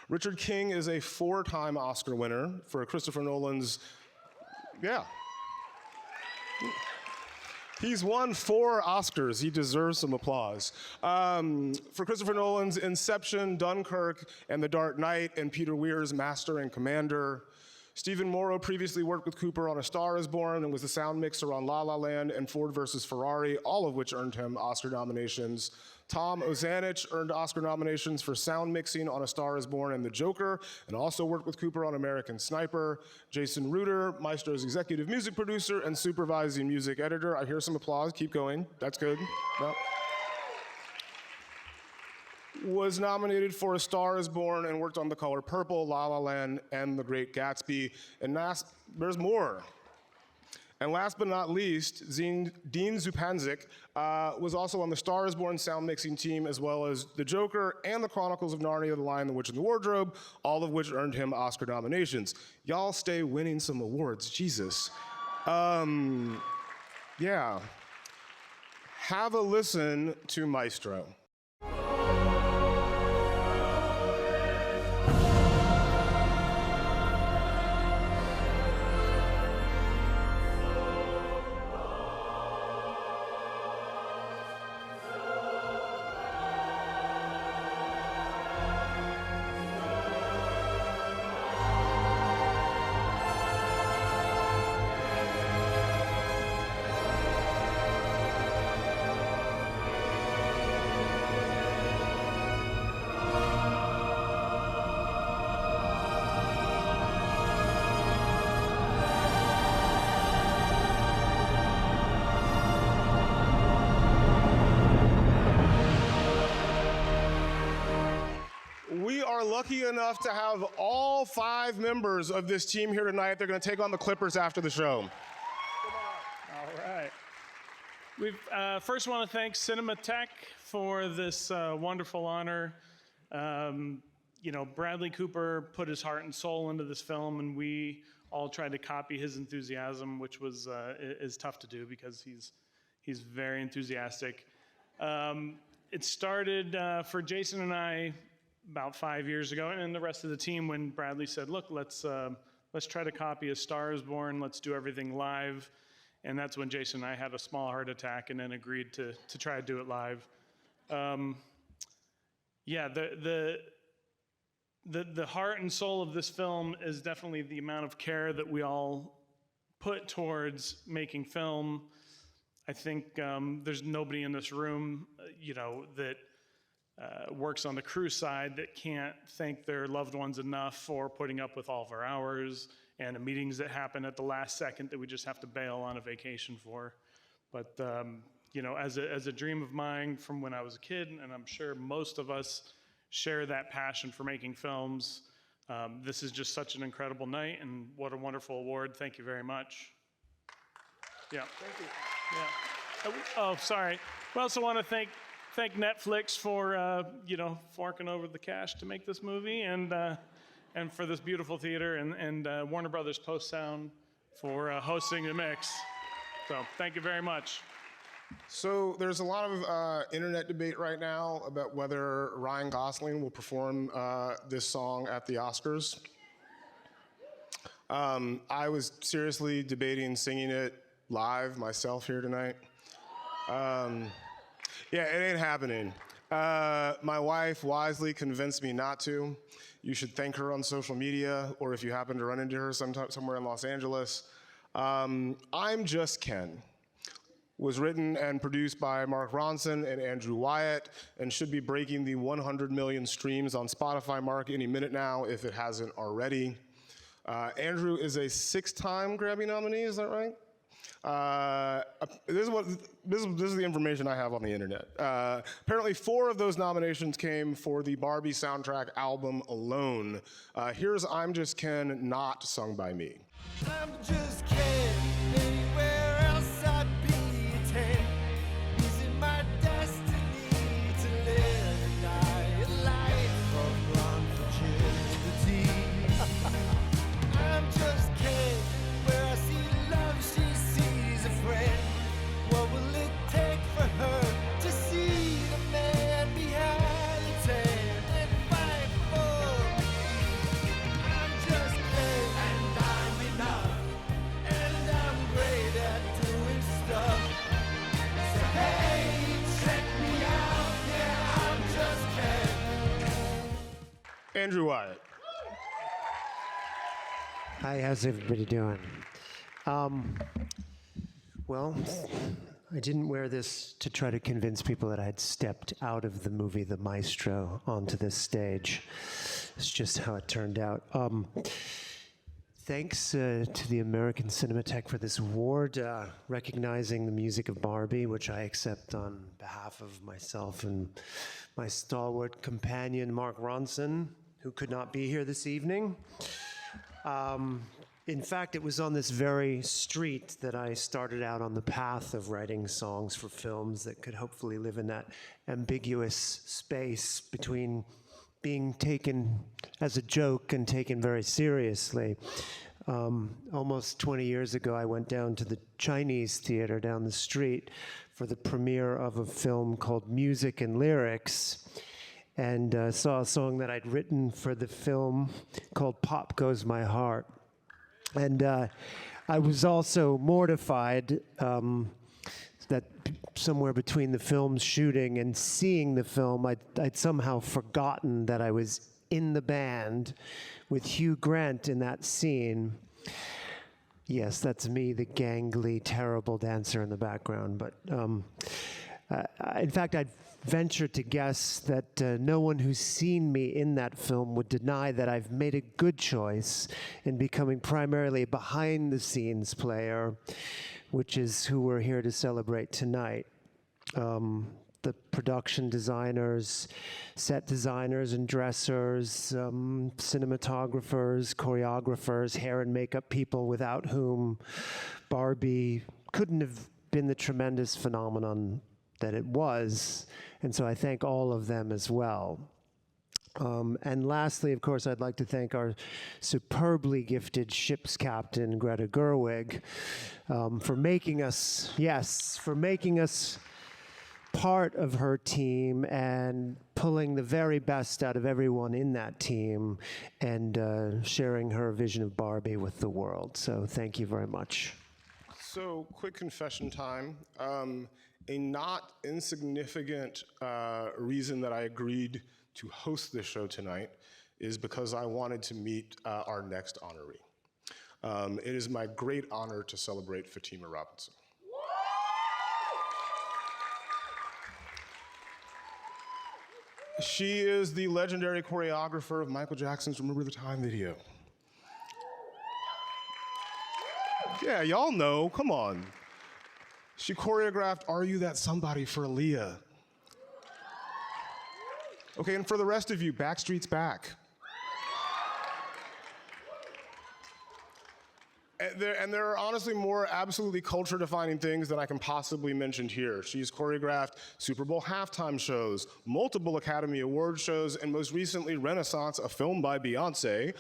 Richard King is a 4-time Oscar winner for Christopher Nolan's, yeah. He's won 4 Oscars. He deserves some applause. For Christopher Nolan's Inception, Dunkirk, and The Dark Knight, and Peter Weir's Master and Commander. Stephen Morrow previously worked with Cooper on A Star is Born and was the sound mixer on La La Land and Ford vs. Ferrari, all of which earned him Oscar nominations. Tom Ozanich earned Oscar nominations for sound mixing on A Star is Born and The Joker, and also worked with Cooper on American Sniper. Jason Reuter, Maestro's executive music producer and supervising music editor. I hear some applause, keep going, that's good. No. Was nominated for A Star is Born and worked on The Color Purple, La La Land, and The Great Gatsby. And there's more. And last but not least, Dean Zupanzik was also on the Star is Born sound mixing team, as well as The Joker and The Chronicles of Narnia, The Lion, the Witch, and the Wardrobe, all of which earned him Oscar nominations. Y'all stay winning some awards, Jesus. Yeah. Have a listen to Maestro. Lucky enough to have all 5 members of this team here tonight. They're going to take on the Clippers after the show. All right. We first want to thank Cinematheque for this wonderful honor. Bradley Cooper put his heart and soul into this film, and we all tried to copy his enthusiasm, which was is tough to do because he's very enthusiastic. It started for Jason and I about 5 years ago, and the rest of the team, when Bradley said, look, let's try to copy A Star is Born, let's do everything live. And that's when Jason and I had a small heart attack and then agreed to try to do it live. Yeah, the heart and soul of this film is definitely the amount of care that we all put towards making film. I think there's nobody in this room, that works on the crew side that can't thank their loved ones enough for putting up with all of our hours and the meetings that happen at the last second that we just have to bail on a vacation for. But as a dream of mine from when I was a kid, and I'm sure most of us share that passion for making films, this is just such an incredible night, and what a wonderful award. Thank you very much. Yeah. Thank you. Yeah. Oh, sorry. We also want to thank Netflix for forking over the cash to make this movie, and for this beautiful theater, and Warner Brothers Post Sound for hosting the mix. So thank you very much. So there's a lot of internet debate right now about whether Ryan Gosling will perform this song at the Oscars. I was seriously debating singing it live myself here tonight. Yeah, it ain't happening. My wife wisely convinced me not to. You should thank her on social media, or if you happen to run into her somewhere in Los Angeles. I'm Just Ken was written and produced by Mark Ronson and Andrew Wyatt, and should be breaking the 100 million streams on Spotify mark any minute now, if it hasn't already. Andrew is a 6-time Grammy nominee, is that right? This is the information I have on the internet. Apparently 4 of those nominations came for the Barbie soundtrack album alone. Here's I'm Just Ken, not sung by me. I'm just Ken, anywhere else I'd be 10. Using my destiny to live and die a life of longevity. I'm just Ken, where I see love, she sees a friend. What will it take for her to see the man behind the tent and fight for me? I'm just Ken, and I'm enough, and I'm great at doing stuff. So hey, check me out, yeah, I'm just Ken. Andrew Wyatt. Hi, how's everybody doing? Well, I didn't wear this to try to convince people that I had stepped out of the movie The Maestro onto this stage. It's just how it turned out. Thanks to the American Cinematheque for this award, recognizing the music of Barbie, which I accept on behalf of myself and my stalwart companion, Mark Ronson, who could not be here this evening. In fact, it was on this very street that I started out on the path of writing songs for films that could hopefully live in that ambiguous space between being taken as a joke and taken very seriously. Almost 20 years ago, I went down to the Chinese theater down the street for the premiere of a film called Music and Lyrics, and saw a song that I'd written for the film called Pop Goes My Heart. And I was also mortified that somewhere between the film's shooting and seeing the film, I'd somehow forgotten that I was in the band with Hugh Grant in that scene. Yes, that's me, the gangly, terrible dancer in the background. But in fact, I'd venture to guess that no one who's seen me in that film would deny that I've made a good choice in becoming primarily a behind-the-scenes player, which is who we're here to celebrate tonight. The production designers, set designers and dressers, cinematographers, choreographers, hair and makeup people without whom Barbie couldn't have been the tremendous phenomenon that it was. And so I thank all of them as well. And lastly, of course, I'd like to thank our superbly gifted ship's captain, Greta Gerwig, for making us part of her team and pulling the very best out of everyone in that team and sharing her vision of Barbie with the world. So thank you very much. So, quick confession time. A not insignificant reason that I agreed to host this show tonight is because I wanted to meet our next honoree. It is my great honor to celebrate Fatima Robinson. She is the legendary choreographer of Michael Jackson's Remember the Time video. Yeah, y'all know, come on. She choreographed Are You That Somebody for Aaliyah. Okay, and for the rest of you, Backstreet's Back. And there are honestly more absolutely culture-defining things than I can possibly mention here. She's choreographed Super Bowl halftime shows, multiple Academy Award shows, and most recently, Renaissance, a film by Beyonce.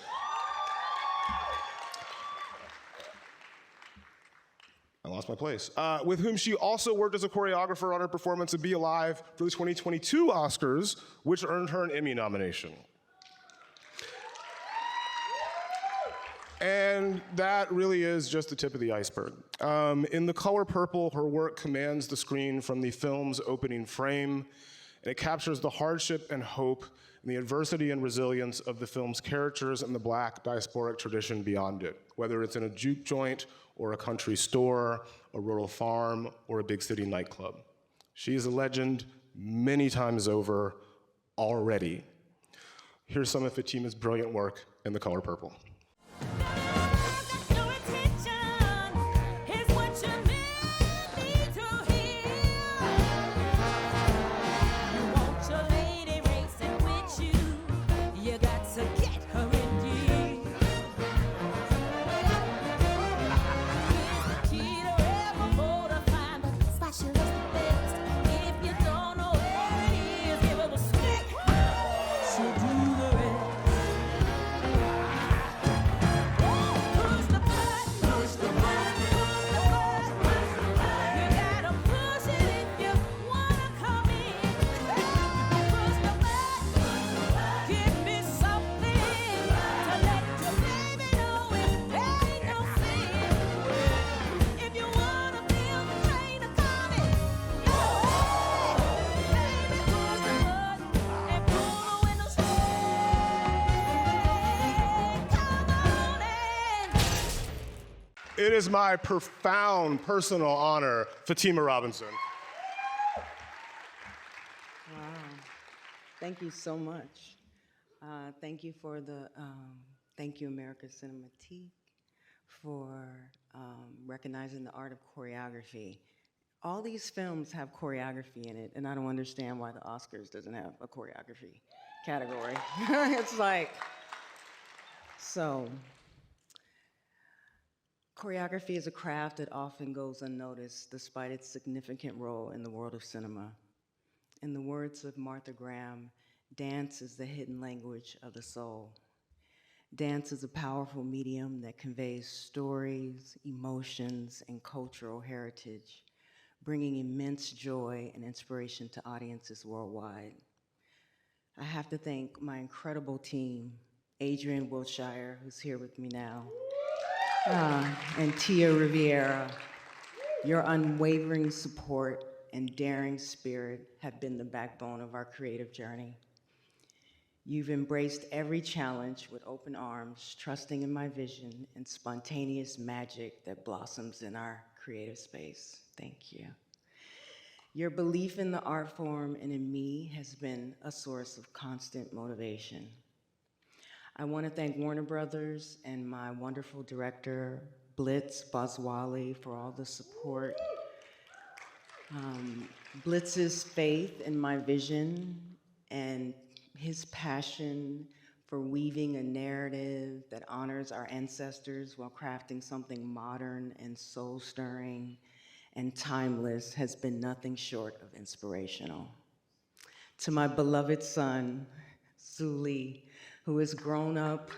I lost my place. With whom she also worked as a choreographer on her performance of Be Alive for the 2022 Oscars, which earned her an Emmy nomination. And that really is just the tip of the iceberg. In The Color Purple, her work commands the screen from the film's opening frame, and it captures the hardship and hope and the adversity and resilience of the film's characters and the Black diasporic tradition beyond it, whether it's in a juke joint or a country store, a rural farm, or a big city nightclub. She is a legend many times over already. Here's some of Fatima's brilliant work in The Color Purple. It is my profound personal honor, Fatima Robinson. Wow. Thank you so much. Thank you for the, thank you America Cinematique for recognizing the art of choreography. All these films have choreography in it, and I don't understand why the Oscars doesn't have a choreography category. It's like, so. Choreography is a craft that often goes unnoticed despite its significant role in the world of cinema. In the words of Martha Graham, dance is the hidden language of the soul. Dance is a powerful medium that conveys stories, emotions, and cultural heritage, bringing immense joy and inspiration to audiences worldwide. I have to thank my incredible team, Adrian Wilshire, who's here with me now, and Tia Riviera. Your unwavering support and daring spirit have been the backbone of our creative journey. You've embraced every challenge with open arms, trusting in my vision and spontaneous magic that blossoms in our creative space. Thank you. Your belief in the art form and in me has been a source of constant motivation. I want to thank Warner Brothers and my wonderful director, Blitz Boswali, for all the support. Blitz's faith in my vision and his passion for weaving a narrative that honors our ancestors while crafting something modern and soul-stirring and timeless has been nothing short of inspirational. To my beloved son, Suli, who has grown up,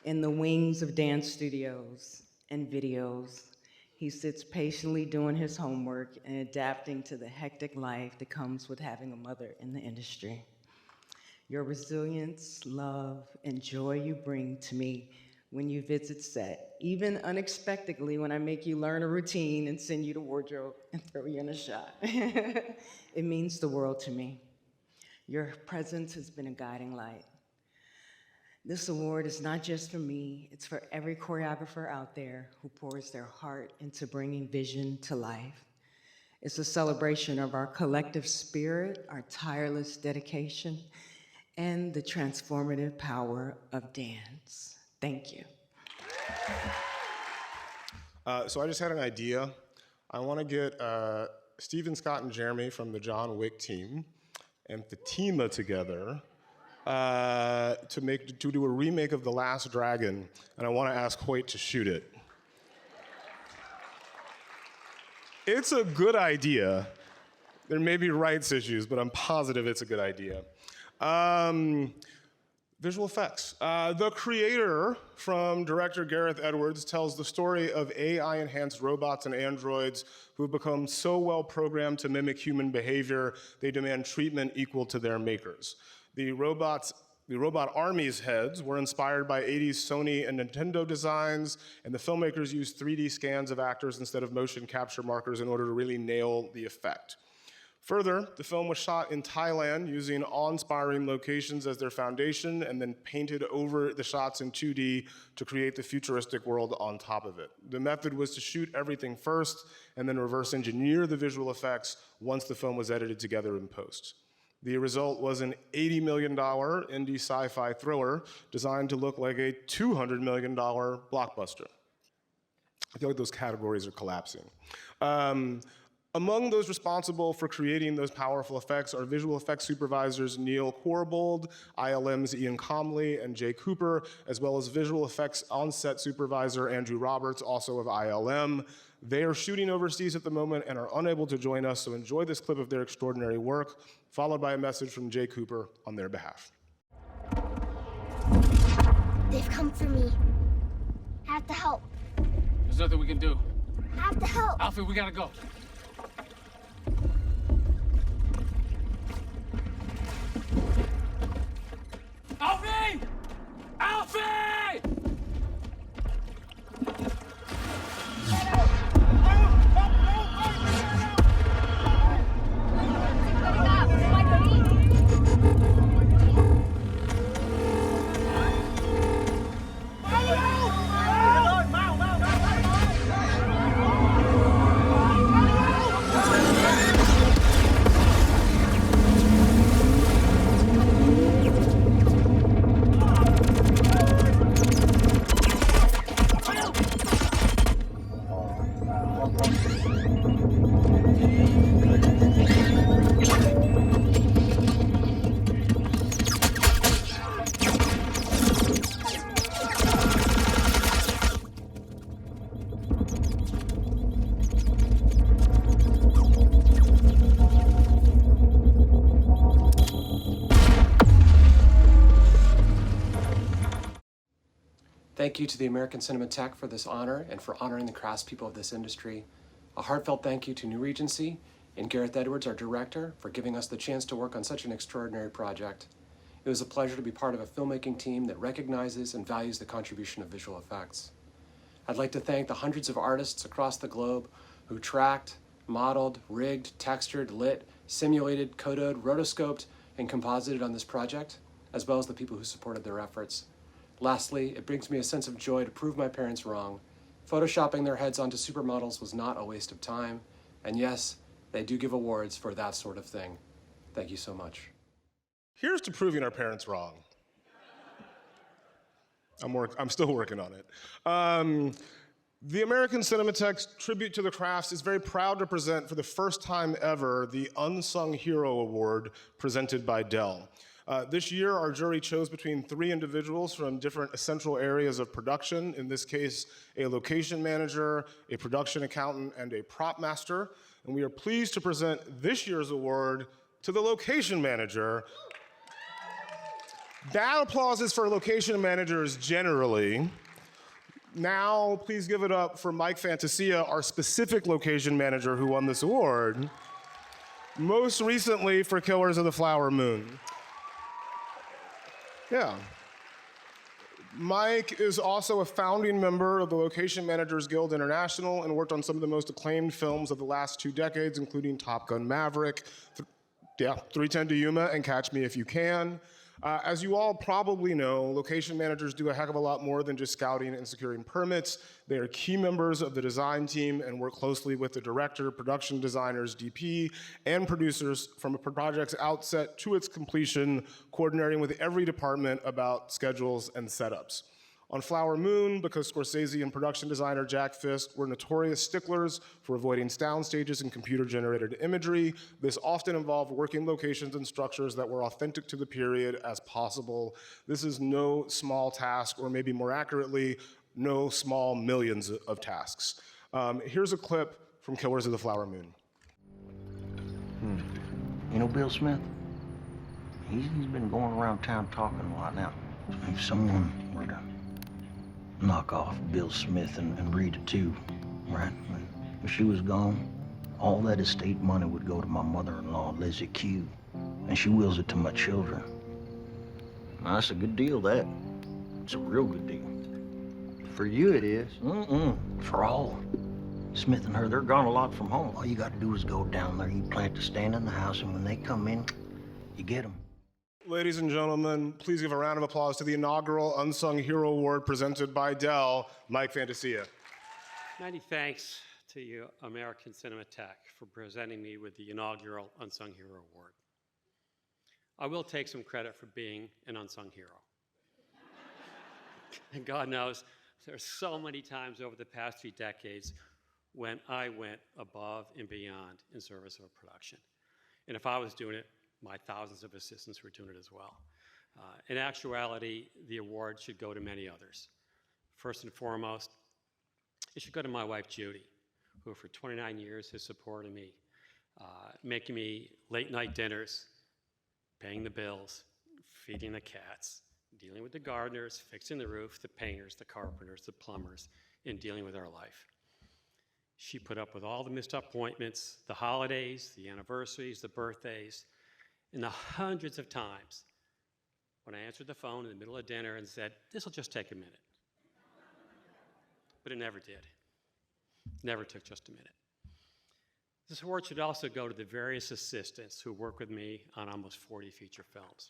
in the wings of dance studios and videos. He sits patiently doing his homework and adapting to the hectic life that comes with having a mother in the industry. Your resilience, love, and joy you bring to me when you visit set, even unexpectedly when I make you learn a routine and send you to wardrobe and throw you in a shot. It means the world to me. Your presence has been a guiding light. This award is not just for me, it's for every choreographer out there who pours their heart into bringing vision to life. It's a celebration of our collective spirit, our tireless dedication, and the transformative power of dance. Thank you. So I just had an idea. I want to get Stephen Scott and Jeremy from the John Wick team and Fatima together to do a remake of The Last Dragon, and I want to ask Hoyt to shoot it. It's a good idea. There may be rights issues, but I'm positive it's a good idea. Visual effects. The creator from director Gareth Edwards tells the story of AI-enhanced robots and androids who have become so well programmed to mimic human behavior, they demand treatment equal to their makers. The robot army's heads were inspired by 80s Sony and Nintendo designs, and the filmmakers used 3D scans of actors instead of motion capture markers in order to really nail the effect. Further, the film was shot in Thailand using awe-inspiring locations as their foundation and then painted over the shots in 2D to create the futuristic world on top of it. The method was to shoot everything first and then reverse engineer the visual effects once the film was edited together in post. The result was an $80 million indie sci-fi thriller designed to look like a $200 million blockbuster. I feel like those categories are collapsing. Among those responsible for creating those powerful effects are visual effects supervisors Neil Corbold, ILM's Ian Comley, and Jay Cooper, as well as visual effects on-set supervisor Andrew Roberts, also of ILM. They are shooting overseas at the moment and are unable to join us, so enjoy this clip of their extraordinary work, followed by a message from Jay Cooper on their behalf. They've come for me. I have to help. There's nothing we can do. I have to help. Alfie, we gotta go. Alfie! Alfie! Thank you to the American Cinematheque for this honor and for honoring the craftspeople of this industry. A heartfelt thank you to New Regency and Gareth Edwards, our director, for giving us the chance to work on such an extraordinary project. It was a pleasure to be part of a filmmaking team that recognizes and values the contribution of visual effects. I'd like to thank the hundreds of artists across the globe who tracked, modeled, rigged, textured, lit, simulated, codoed, rotoscoped, and composited on this project, as well as the people who supported their efforts. Lastly, it brings me a sense of joy to prove my parents wrong. Photoshopping their heads onto supermodels was not a waste of time, and yes, they do give awards for that sort of thing. Thank you so much. Here's to proving our parents wrong. I'm still working on it. The American Cinematheque's Tribute to the Crafts is very proud to present for the first time ever the Unsung Hero Award presented by Dell. This year, our jury chose between 3 individuals from different essential areas of production, in this case, a location manager, a production accountant, and a prop master. And we are pleased to present this year's award to the location manager. That applause is for location managers generally. Now, please give it up for Mike Fantasia, our specific location manager who won this award, most recently for Killers of the Flower Moon. Yeah. Mike is also a founding member of the Location Managers Guild International and worked on some of the most acclaimed films of the last 2 decades, including Top Gun Maverick, 310 to Yuma, and Catch Me If You Can. As you all probably know, location managers do a heck of a lot more than just scouting and securing permits. They are key members of the design team and work closely with the director, production designers, DP, and producers from a project's outset to its completion, coordinating with every department about schedules and setups. On Flower Moon, because Scorsese and production designer Jack Fisk were notorious sticklers for avoiding sound stages and computer-generated imagery, this often involved working locations and structures that were authentic to the period as possible. This is no small task, or maybe more accurately, no small millions of tasks. Here's a clip from Killers of the Flower Moon. You know Bill Smith? He's been going around town talking a lot now. If someone were to knock off Bill Smith and Rita too, right? If she was gone, all that estate money would go to my mother-in-law, Lizzie Q, and she wills it to my children. Now, that's a good deal, that. It's a real good deal. For you it is. For all. Smith and her, they're gone a lot from home. All you got to do is go down there, you plant a stand in the house, and when they come in, you get them. Ladies and gentlemen, please give a round of applause to the inaugural Unsung Hero Award presented by Dell, Mike Fantasia. Many thanks to you, American Cinematheque, for presenting me with the inaugural Unsung Hero Award. I will take some credit for being an unsung hero. And God knows, there's so many times over the past few decades when I went above and beyond in service of a production. And if I was doing it, my thousands of assistants were doing it as well. In actuality, the award should go to many others. First and foremost, it should go to my wife, Judy, who for 29 years has supported me, making me late night dinners, paying the bills, feeding the cats, dealing with the gardeners, fixing the roof, the painters, the carpenters, the plumbers, and dealing with our life. She put up with all the missed appointments, the holidays, the anniversaries, the birthdays, and the hundreds of times when I answered the phone in the middle of dinner and said, "This will just take a minute." But it never did. Never took just a minute. This award should also go to the various assistants who work with me on almost 40 feature films.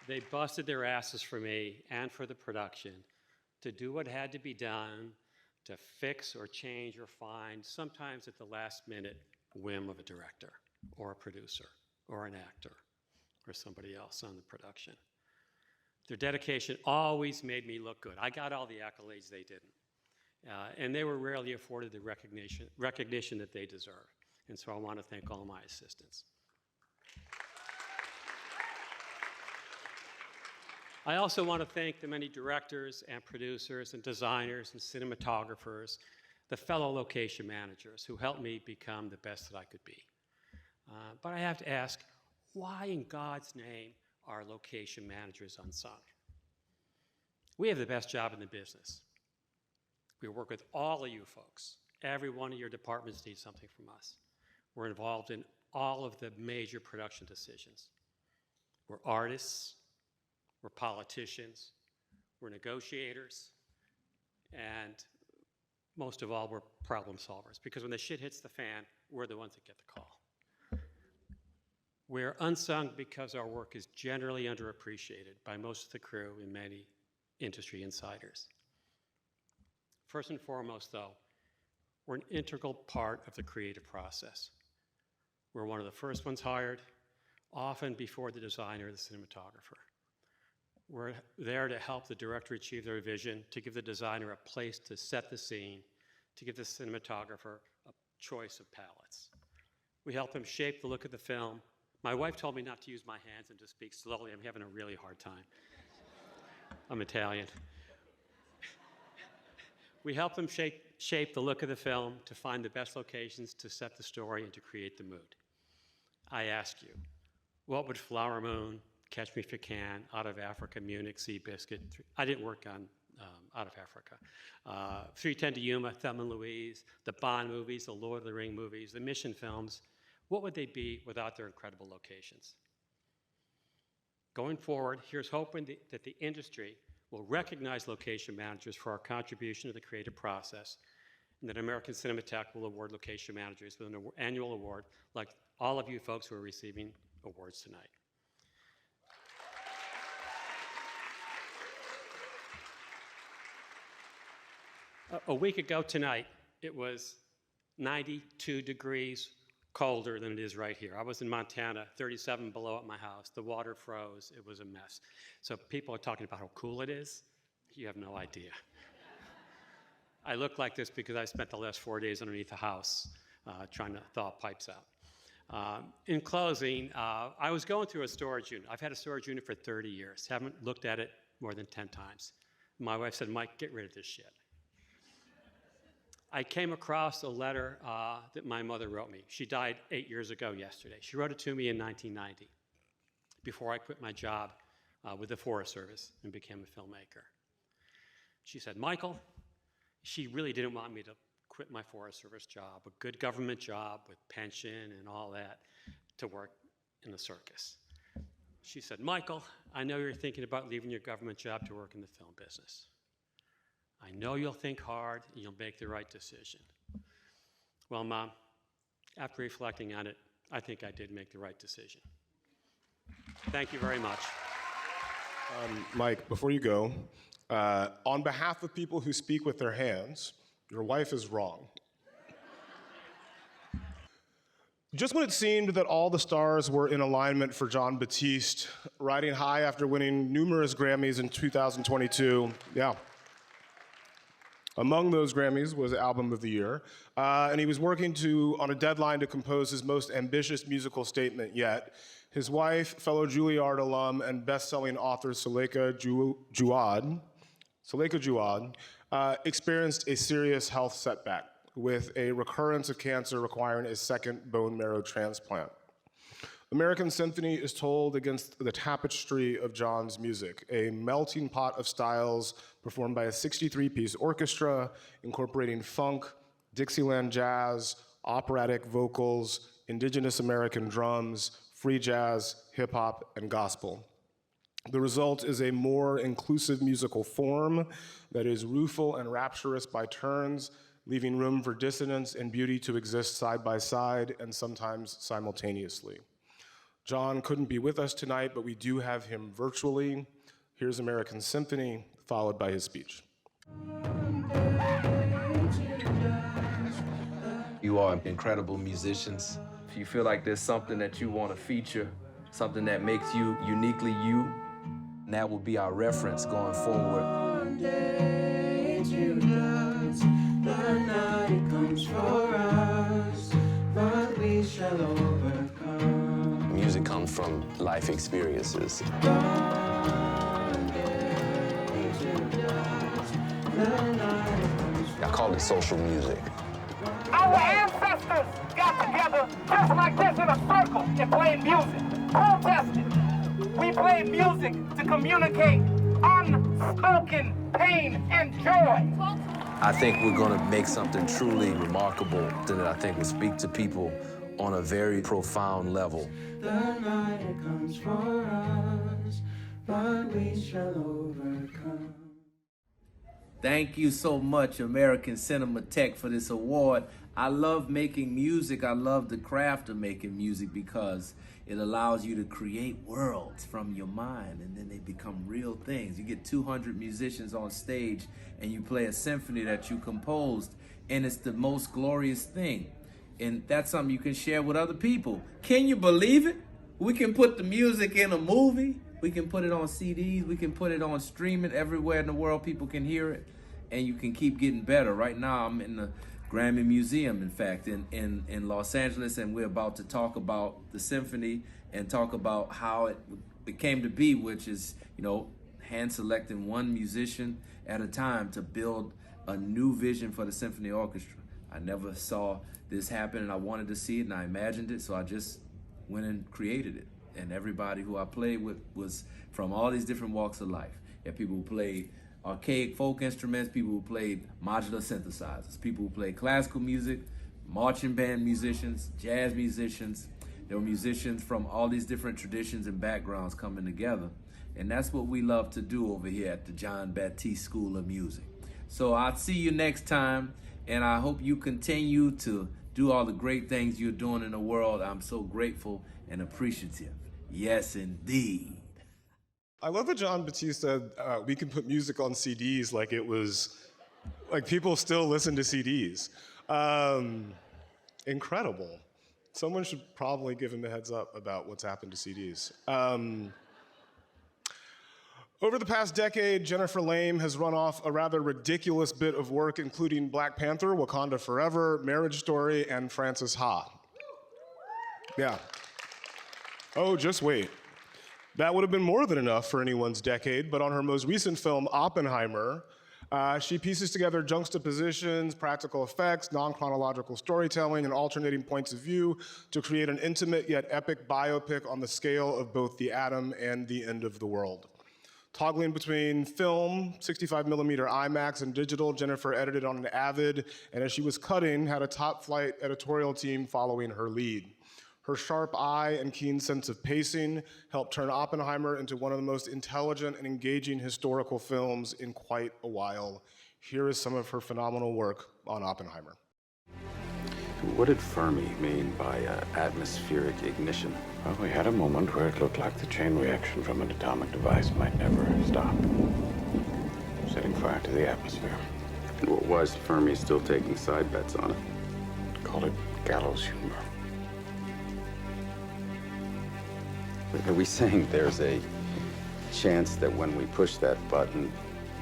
They busted their asses for me and for the production to do what had to be done to fix or change or find, sometimes at the last minute, whim of a director or a producer or an actor or somebody else on the production. Their dedication always made me look good. I got all the accolades they didn't. And they were rarely afforded the recognition that they deserve. And so I want to thank all my assistants. I also want to thank the many directors and producers and designers and cinematographers, the fellow location managers who helped me become the best that I could be. But I have to ask, why in God's name are location managers unsung? We have the best job in the business. We work with all of you folks. Every one of your departments needs something from us. We're involved in all of the major production decisions. We're artists, we're politicians, we're negotiators, and most of all, we're problem solvers, because when the shit hits the fan, we're the ones that get the call. We're unsung because our work is generally underappreciated by most of the crew and many industry insiders. First and foremost, though, we're an integral part of the creative process. We're one of the first ones hired, often before the designer or the cinematographer. We're there to help the director achieve their vision, to give the designer a place to set the scene, to give the cinematographer a choice of palettes. We help them shape the look of the film. My wife told me not to use my hands and to speak slowly. I'm having a really hard time. I'm Italian. We help them shape the look of the film, to find the best locations, to set the story, and to create the mood. I ask you, what would Flower Moon, Catch Me If You Can, Out of Africa, Munich, Seabiscuit, I didn't work on Out of Africa, 3:10 to Yuma, Thelma and Louise, the Bond movies, the Lord of the Ring movies, the Mission films, what would they be without their incredible locations? Going forward, here's hoping that the industry will recognize location managers for our contribution to the creative process, and that American Cinematheque will award location managers with an annual award like all of you folks who are receiving awards tonight. A week ago tonight, it was 92 degrees colder than it is right here. I was in Montana, 37 below at my house. The water froze. It was a mess. So people are talking about how cool it is. You have no idea. I look like this because I spent the last 4 days underneath the house trying to thaw pipes out. In closing, I was going through a storage unit. I've had a storage unit for 30 years. Haven't looked at it more than 10 times. My wife said, Mike, get rid of this shit. I came across a letter that my mother wrote me. She died 8 years ago yesterday. She wrote it to me in 1990, before I quit my job with the Forest Service and became a filmmaker. She said, Michael, she really didn't want me to quit my Forest Service job, a good government job with pension and all that, to work in the circus. She said, Michael, I know you're thinking about leaving your government job to work in the film business. I know you'll think hard and you'll make the right decision. Well, Mom, after reflecting on it, I think I did make the right decision. Thank you very much. Mike, before you go, on behalf of people who speak with their hands, your wife is wrong. Just when it seemed that all the stars were in alignment for Jon Batiste, riding high after winning numerous Grammys in 2022, among those Grammys was Album of the Year, and he was working on a deadline to compose his most ambitious musical statement yet. His wife, fellow Juilliard alum and best-selling author Suleika Jaouad, experienced a serious health setback with a recurrence of cancer requiring a second bone marrow transplant. American Symphony is told against the tapestry of Jon's music, a melting pot of styles performed by a 63-piece orchestra incorporating funk, Dixieland jazz, operatic vocals, indigenous American drums, free jazz, hip hop, and gospel. The result is a more inclusive musical form that is rueful and rapturous by turns, leaving room for dissonance and beauty to exist side by side and sometimes simultaneously. Jon couldn't be with us tonight, but we do have him virtually. Here's American Symphony, followed by his speech. You are incredible musicians. If you feel like there's something that you want to feature, something that makes you uniquely you, that will be our reference going forward. One day the night comes for us, but we shall overcome. Music comes from life experiences. I call it social music. Our ancestors got together just like this in a circle and played music. protested. We play music to communicate unspoken pain and joy. I think we're going to make something truly remarkable that I think will speak to people on a very profound level. The night comes for us, but we shall overcome. Thank you so much, American Cinematheque, for this award. I love making music. I love the craft of making music because it allows you to create worlds from your mind, and then they become real things. You get 200 musicians on stage and you play a symphony that you composed, and it's the most glorious thing. And that's something you can share with other people. Can you believe it? We can put the music in a movie. We can put it on CDs. We can put it on streaming everywhere in the world. People can hear it, and you can keep getting better. Right now, I'm in the Grammy Museum, in fact, in Los Angeles, and we're about to talk about the symphony and talk about how it came to be, which is, you know, hand-selecting one musician at a time to build a new vision for the symphony orchestra. I never saw this happen, and I wanted to see it, and I imagined it, so I just went and created it. And everybody who I played with was from all these different walks of life. You had people who played archaic folk instruments, people who played modular synthesizers, people who played classical music, marching band musicians, jazz musicians. There were musicians from all these different traditions and backgrounds coming together. And that's what we love to do over here at the John Batiste School of Music. So I'll see you next time, and I hope you continue to do all the great things you're doing in the world. I'm so grateful and appreciative. Yes, indeed. I love that John Batiste said we can put music on CDs like it was, like people still listen to CDs. Incredible. Someone should probably give him a heads up about what's happened to CDs. Over the past decade, Jennifer Lame has run off a rather ridiculous bit of work, including Black Panther, Wakanda Forever, Marriage Story, and Frances Ha. Yeah. Oh, just wait. That would have been more than enough for anyone's decade, but on her most recent film, Oppenheimer, she pieces together juxtapositions, practical effects, non-chronological storytelling, and alternating points of view to create an intimate yet epic biopic on the scale of both the atom and the end of the world. Toggling between film, 65mm IMAX, and digital, Jennifer edited on an Avid, and as she was cutting, had a top-flight editorial team following her lead. Her sharp eye and keen sense of pacing helped turn Oppenheimer into one of the most intelligent and engaging historical films in quite a while. Here is some of her phenomenal work on Oppenheimer. What did Fermi mean by atmospheric ignition? Well, we had a moment where it looked like the chain reaction from an atomic device might never stop, setting fire to the atmosphere. And why is Fermi still taking side bets on it? Call it gallows humor. Are we saying there's a chance that when we push that button,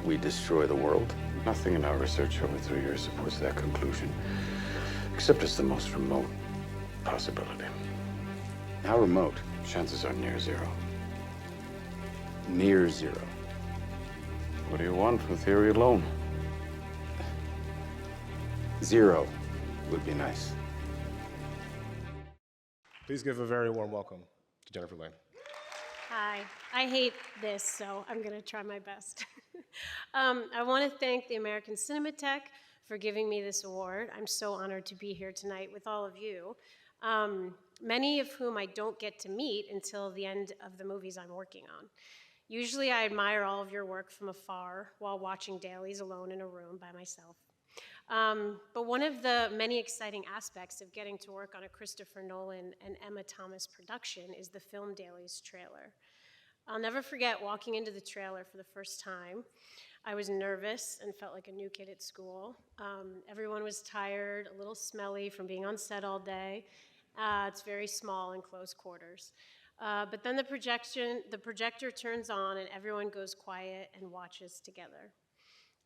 we destroy the world? Nothing in our research over 3 years supports that conclusion, except it's the most remote possibility. How remote? Chances are near zero. Near zero. What do you want from theory alone? Zero would be nice. Please give a very warm welcome to Jennifer Lame. Hi. I hate this, so I'm going to try my best. I want to thank the American Cinematheque for giving me this award. I'm so honored to be here tonight with all of you, many of whom I don't get to meet until the end of the movies I'm working on. Usually I admire all of your work from afar while watching dailies alone in a room by myself. But one of the many exciting aspects of getting to work on a Christopher Nolan and Emma Thomas production is the Film Dailies trailer. I'll never forget walking into the trailer for the first time. I was nervous and felt like a new kid at school. Everyone was tired, a little smelly from being on set all day. It's very small and close quarters. But then the projector turns on and everyone goes quiet and watches together.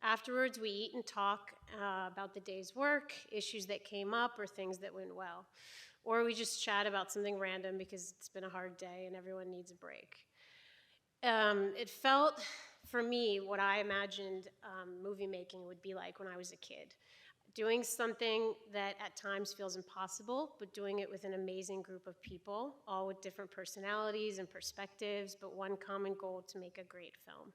Afterwards, we eat and talk about the day's work, issues that came up, or things that went well. Or we just chat about something random because it's been a hard day and everyone needs a break. It felt, for me, what I imagined movie making would be like when I was a kid. doing something that at times feels impossible, but doing it with an amazing group of people, all with different personalities and perspectives, but one common goal: to make a great film.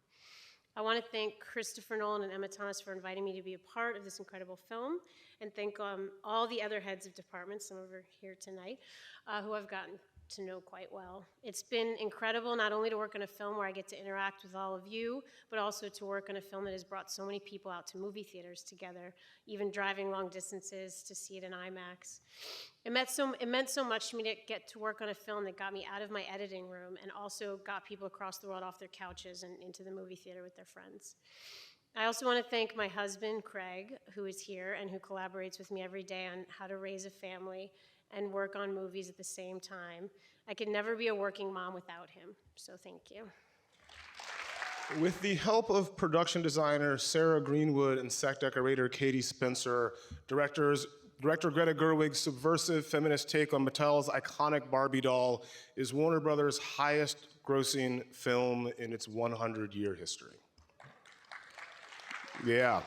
I want to thank Christopher Nolan and Emma Thomas for inviting me to be a part of this incredible film, and thank all the other heads of departments, some over here tonight, who I've gotten to know quite well. It's been incredible not only to work on a film where I get to interact with all of you, but also to work on a film that has brought so many people out to movie theaters together, even driving long distances to see it in IMAX. It meant so much to me to get to work on a film that got me out of my editing room and also got people across the world off their couches and into the movie theater with their friends. I also want to thank my husband, Craig, who is here and who collaborates with me every day on how to raise a family and work on movies at the same time. I could never be a working mom without him, so thank you. With the help of production designer Sarah Greenwood and set decorator Katie Spencer, director Greta Gerwig's subversive feminist take on Mattel's iconic Barbie doll is Warner Brothers' highest grossing film in its 100-year history. Yeah.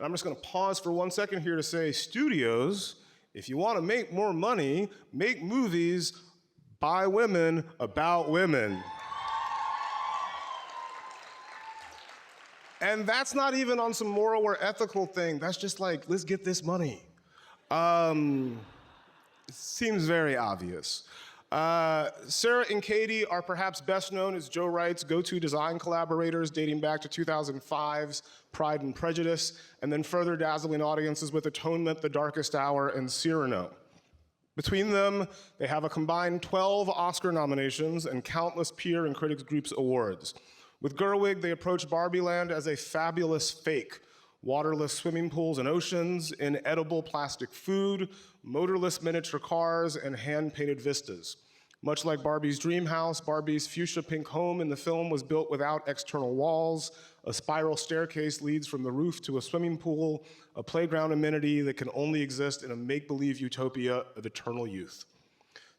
And I'm just going to pause for 1 second here to say, studios, if you want to make more money, make movies by women about women. And that's not even on some moral or ethical thing. That's just like, let's get this money. It seems very obvious. Sarah and Katie are perhaps best known as Joe Wright's go-to design collaborators dating back to 2005's Pride and Prejudice, and then further dazzling audiences with Atonement, The Darkest Hour, and Cyrano. Between them, they have a combined 12 Oscar nominations and countless peer and critics groups awards. With Gerwig, they approach Barbieland as a fabulous fake: waterless swimming pools and oceans, inedible plastic food, motorless miniature cars, and hand-painted vistas. Much like Barbie's dream house, Barbie's fuchsia pink home in the film was built without external walls. A spiral staircase leads from the roof to a swimming pool, a playground amenity that can only exist in a make-believe utopia of eternal youth.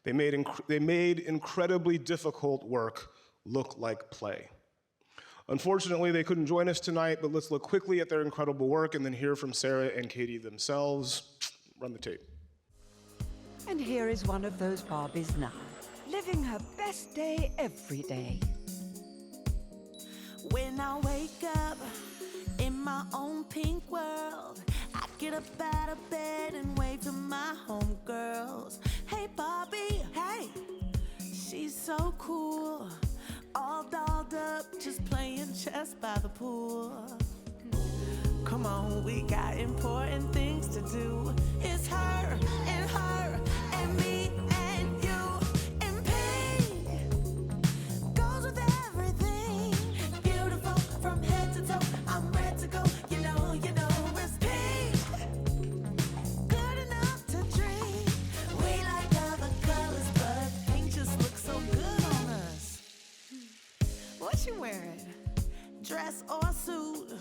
They made incredibly difficult work look like play. Unfortunately, they couldn't join us tonight, but let's look quickly at their incredible work and then hear from Sarah and Katie themselves. Run the tape. And here is one of those Barbies now, living her best day every day. When I wake up in my own pink world, I get up out of bed and wave to my homegirls. Hey Barbie, hey, she's so cool. All dolled up, just playing chess by the pool. Come on, we got important things to do. It's her and me and you. And pink goes with everything. Beautiful from head to toe. I'm ready to go. You know, it's pink. Good enough to drink. We like other colors, but pink just looks so good on us. What you wearing? Dress or suit?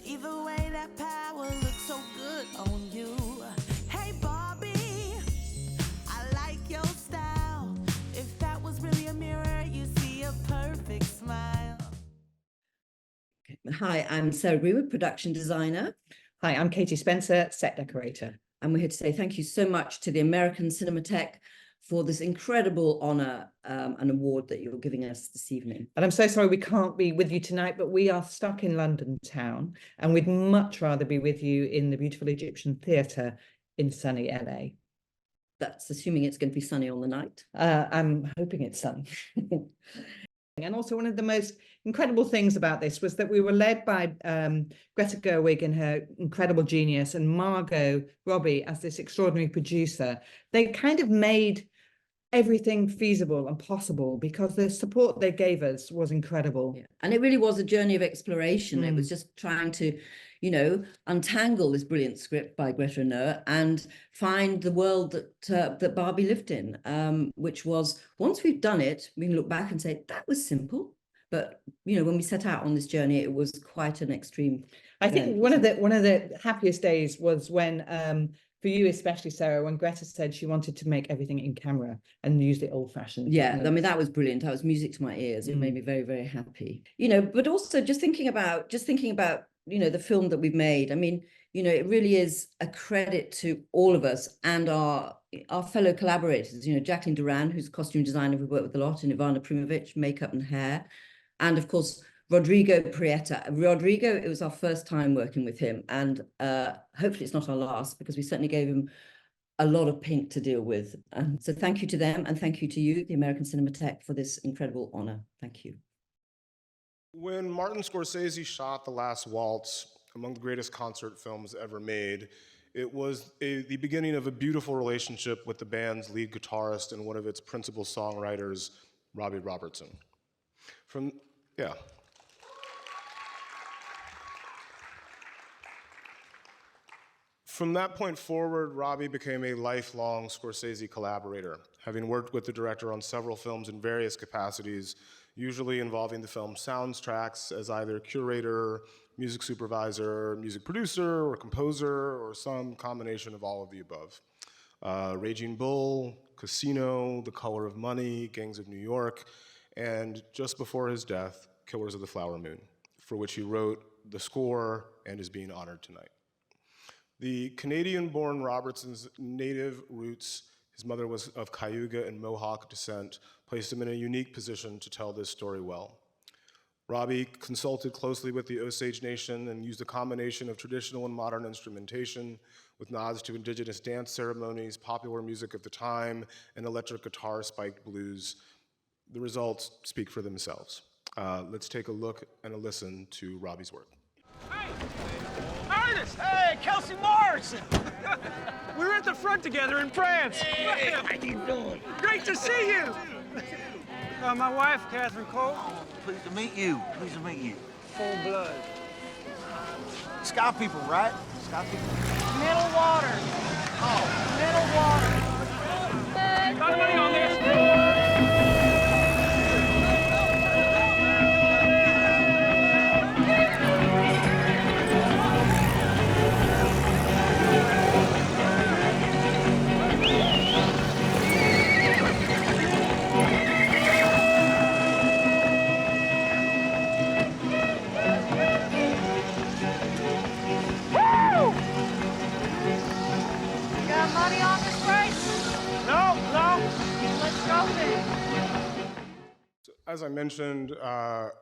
Either way, that power looks so good on you. Hey Barbie, I like your style. If that was really a mirror, you see a perfect smile. Hi, I'm Sarah Greenwood, production designer. Hi, I'm Katie Spencer, set decorator. And we're here to say thank you so much to the American Cinematheque for this incredible honor and award that you're giving us this evening. And I'm so sorry we can't be with you tonight, but we are stuck in London town, and we'd much rather be with you in the beautiful Egyptian Theatre in sunny LA. That's assuming it's going to be sunny on the night. I'm hoping it's sunny. And also one of the most incredible things about this was that we were led by Greta Gerwig and her incredible genius, and Margot Robbie as this extraordinary producer. They kind of made everything feasible and possible because the support they gave us was incredible. Yeah. And it really was a journey of exploration. It was just trying to, untangle this brilliant script by Greta and Noah and find the world that Barbie lived in, which was, once we've done it, we can look back and say, that was simple. But, when we set out on this journey, it was quite an extreme. I think one of the happiest days was when, for you especially, Sarah, when Greta said she wanted to make everything in camera and use the old-fashioned. Yeah, I mean, that was brilliant. That was music to my ears. It made me very, very happy. But also just thinking about the film that we've made. I mean, it really is a credit to all of us and our fellow collaborators. Jacqueline Duran, who's a costume designer we work with a lot, and Ivana Primovic, makeup and hair, and of course Rodrigo Prieta. Rodrigo, it was our first time working with him, and hopefully it's not our last, because we certainly gave him a lot of pink to deal with. So thank you to them, and thank you to you, the American Cinematheque, for this incredible honor. Thank you. When Martin Scorsese shot The Last Waltz, among the greatest concert films ever made, it was the beginning of a beautiful relationship with the band's lead guitarist and one of its principal songwriters, Robbie Robertson. From that point forward, Robbie became a lifelong Scorsese collaborator, having worked with the director on several films in various capacities, usually involving the film's soundtracks as either curator, music supervisor, music producer, or composer, or some combination of all of the above. Raging Bull, Casino, The Color of Money, Gangs of New York, and just before his death, Killers of the Flower Moon, for which he wrote the score and is being honored tonight. The Canadian-born Robertson's native roots, his mother was of Cayuga and Mohawk descent, placed him in a unique position to tell this story well. Robbie consulted closely with the Osage Nation and used a combination of traditional and modern instrumentation with nods to indigenous dance ceremonies, popular music of the time, and electric guitar spiked blues. The results speak for themselves. Let's take a look and a listen to Robbie's work. Ernest! Hey, Kelsey Morrison! We were at the front together in France. Hey, how you doing? Great to see you! My wife, Catherine Cole. Oh, pleased to meet you. Pleased to meet you. Full blood. Sky people, right? Sky people. Middle water. Oh. Middle water. Got money on this. Money on this race? No. Let's go then. As I mentioned,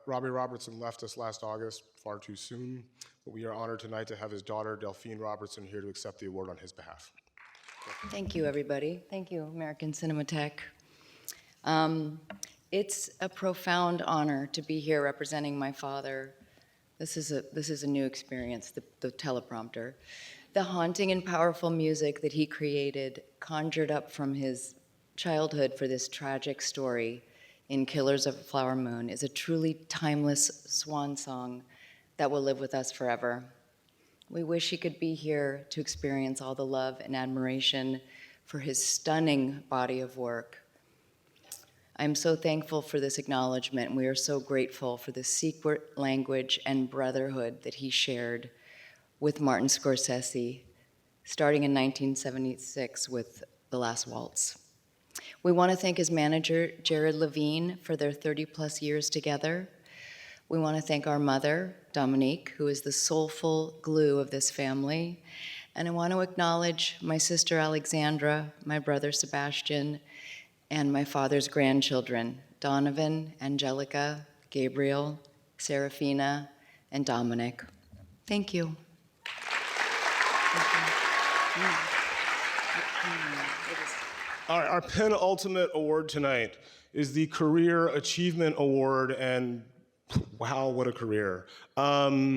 Robbie Robertson left us last August, far too soon, but we are honored tonight to have his daughter, Delphine Robertson, here to accept the award on his behalf. Thank you, everybody. Thank you, American Cinematheque. It's a profound honor to be here representing my father. This is a new experience, the teleprompter. The haunting and powerful music that he created, conjured up from his childhood for this tragic story in Killers of the Flower Moon, is a truly timeless swan song that will live with us forever. We wish he could be here to experience all the love and admiration for his stunning body of work. I'm so thankful for this acknowledgement, and we are so grateful for the secret language and brotherhood that he shared with Martin Scorsese, starting in 1976 with The Last Waltz. We want to thank his manager, Jared Levine, for their 30-plus years together. We want to thank our mother, Dominique, who is the soulful glue of this family. And I want to acknowledge my sister, Alexandra, my brother, Sebastian, and my father's grandchildren, Donovan, Angelica, Gabriel, Serafina, and Dominic. Thank you. All right, our penultimate award tonight is the Career Achievement Award, and wow, what a career. A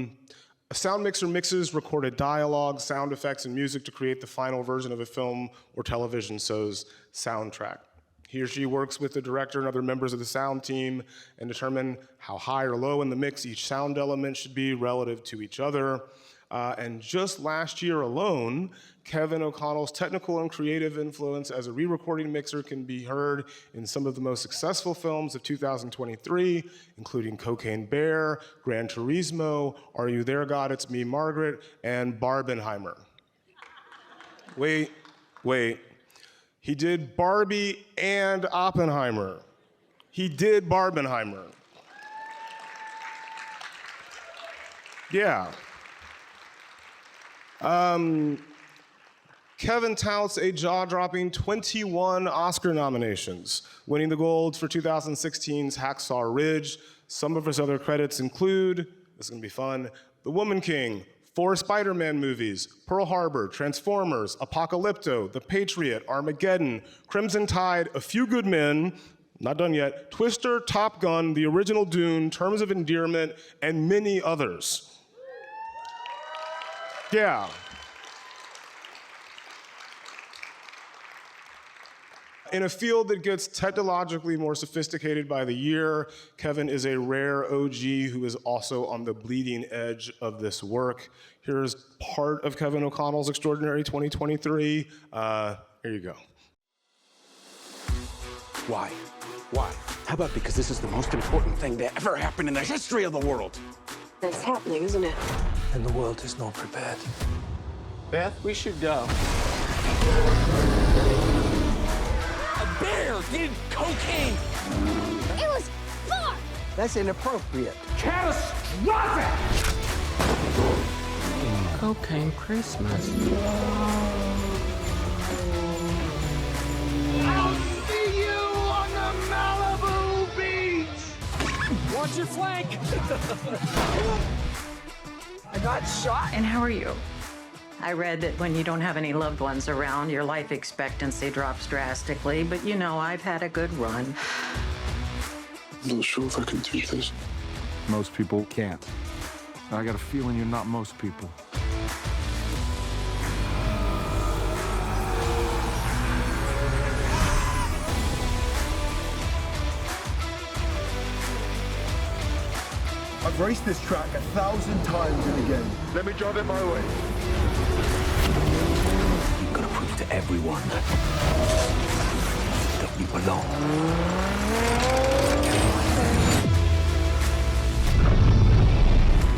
sound mixer mixes recorded dialogue, sound effects, and music to create the final version of a film or television show's soundtrack. He or she works with the director and other members of the sound team and determine how high or low in the mix each sound element should be relative to each other. And just last year alone, Kevin O'Connell's technical and creative influence as a re-recording mixer can be heard in some of the most successful films of 2023, including Cocaine Bear, Gran Turismo, Are You There, God? It's Me, Margaret, and Barbenheimer. Wait. He did Barbie and Oppenheimer. He did Barbenheimer. Yeah. Kevin touts a jaw-dropping 21 Oscar nominations, winning the gold for 2016's Hacksaw Ridge. Some of his other credits include, this is gonna be fun, The Woman King, 4 Spider-Man movies, Pearl Harbor, Transformers, Apocalypto, The Patriot, Armageddon, Crimson Tide, A Few Good Men, not done yet, Twister, Top Gun, the original Dune, Terms of Endearment, and many others. Yeah. In a field that gets technologically more sophisticated by the year, Kevin is a rare OG who is also on the bleeding edge of this work. Here's part of Kevin O'Connell's Extraordinary 2023. Here you go. Why? Why? How about because this is the most important thing that ever happened in the history of the world? It's happening, isn't it? And the world is not prepared. Beth, we should go. A bear did cocaine! It was fun! That's inappropriate. Catastrophic! Cocaine Christmas. I'll see you on the Malibu beach! Watch your flank! I got shot. And how are you? I read that when you don't have any loved ones around, your life expectancy drops drastically, but you know, I've had a good run. I'm not sure if I can do this. Most people can't. I got a feeling you're not most people. I've raced this track 1,000 times in a game. Let me drive it my way. You've got to prove to everyone that you belong.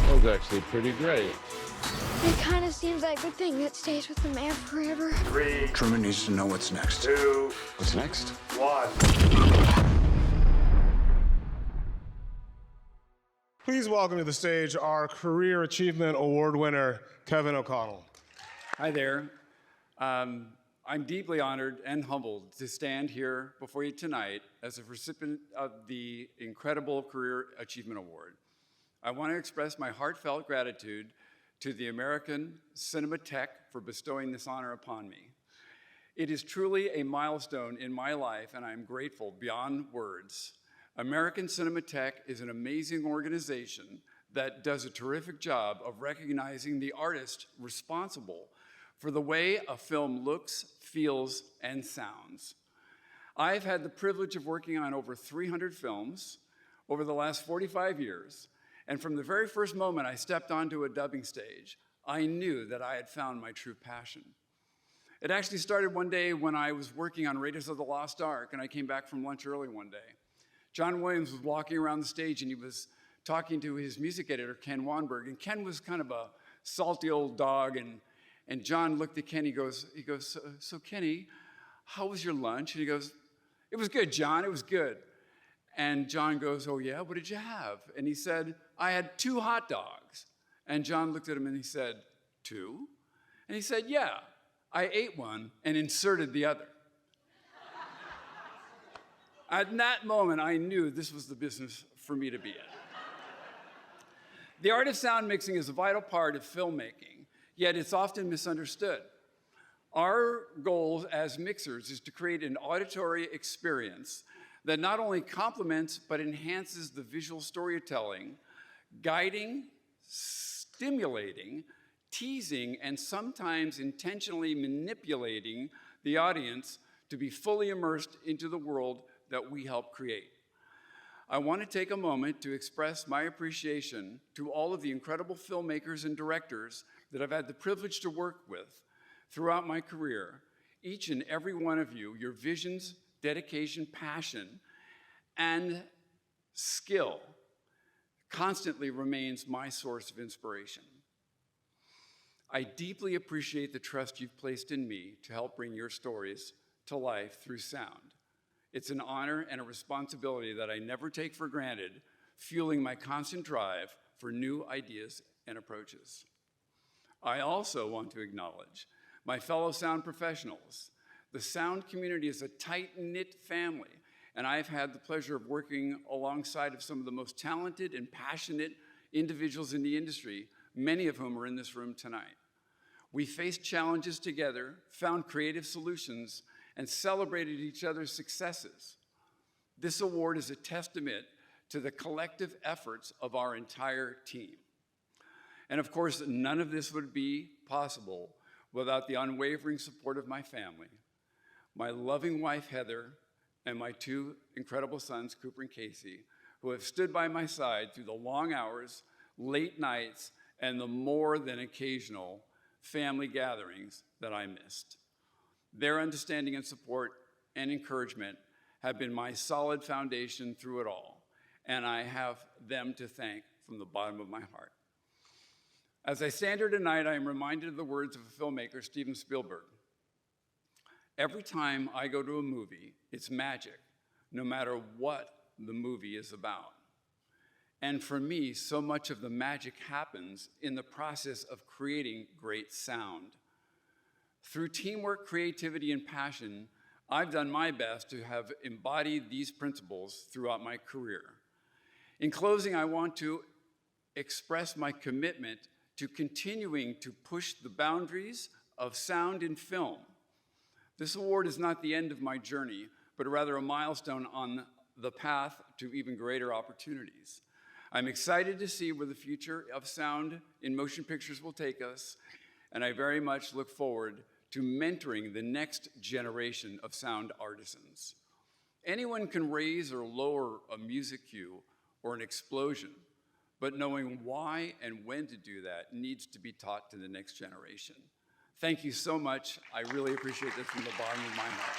That was actually pretty great. It kind of seems like the thing that stays with the man forever. 3. Truman needs to know what's next. 2. What's next? 1. Please welcome to the stage our Career Achievement Award winner, Kevin O'Connell. Hi there. I'm deeply honored and humbled to stand here before you tonight as a recipient of the incredible Career Achievement Award. I want to express my heartfelt gratitude to the American Cinematheque for bestowing this honor upon me. It is truly a milestone in my life, and I am grateful beyond words. American Cinematheque is an amazing organization that does a terrific job of recognizing the artist responsible for the way a film looks, feels, and sounds. I've had the privilege of working on over 300 films over the last 45 years, and from the very first moment I stepped onto a dubbing stage, I knew that I had found my true passion. It actually started one day when I was working on Raiders of the Lost Ark, and I came back from lunch early one day. John Williams was walking around the stage and he was talking to his music editor, Ken Wanberg, and Ken was kind of a salty old dog, and John looked at Ken, he goes, so Kenny, how was your lunch? And he goes, it was good, John, it was good. And John goes, oh yeah, what did you have? And he said, I had 2 hot dogs. And John looked at him and he said, 2? And he said, yeah, I ate one and inserted the other. At that moment, I knew this was the business for me to be in. The art of sound mixing is a vital part of filmmaking, yet it's often misunderstood. Our goal as mixers is to create an auditory experience that not only complements but enhances the visual storytelling, guiding, stimulating, teasing, and sometimes intentionally manipulating the audience to be fully immersed into the world that we help create. I want to take a moment to express my appreciation to all of the incredible filmmakers and directors that I've had the privilege to work with throughout my career. Each and every one of you, your visions, dedication, passion, and skill constantly remains my source of inspiration. I deeply appreciate the trust you've placed in me to help bring your stories to life through sound. It's an honor and a responsibility that I never take for granted, fueling my constant drive for new ideas and approaches. I also want to acknowledge my fellow sound professionals. The sound community is a tight-knit family, and I've had the pleasure of working alongside of some of the most talented and passionate individuals in the industry, many of whom are in this room tonight. We faced challenges together, found creative solutions, and celebrated each other's successes. This award is a testament to the collective efforts of our entire team. And of course, none of this would be possible without the unwavering support of my family, my loving wife, Heather, and my two incredible sons, Cooper and Casey, who have stood by my side through the long hours, late nights, and the more than occasional family gatherings that I missed. Their understanding and support and encouragement have been my solid foundation through it all, and I have them to thank from the bottom of my heart. As I stand here tonight, I am reminded of the words of a filmmaker, Steven Spielberg. Every time I go to a movie, it's magic, no matter what the movie is about. And for me, so much of the magic happens in the process of creating great sound. Through teamwork, creativity, and passion, I've done my best to have embodied these principles throughout my career. In closing, I want to express my commitment to continuing to push the boundaries of sound in film. This award is not the end of my journey, but rather a milestone on the path to even greater opportunities. I'm excited to see where the future of sound in motion pictures will take us, and I very much look forward to mentoring the next generation of sound artisans. Anyone can raise or lower a music cue or an explosion, but knowing why and when to do that needs to be taught to the next generation. Thank you so much. I really appreciate this from the bottom of my heart.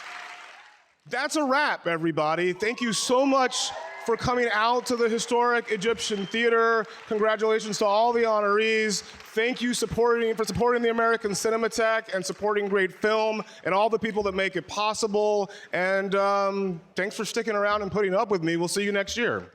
That's a wrap, everybody. Thank you so much for coming out to the historic Egyptian Theater. Congratulations to all the honorees. Thank you for supporting the American Cinematheque and supporting great film and all the people that make it possible. And thanks for sticking around and putting up with me. We'll see you next year.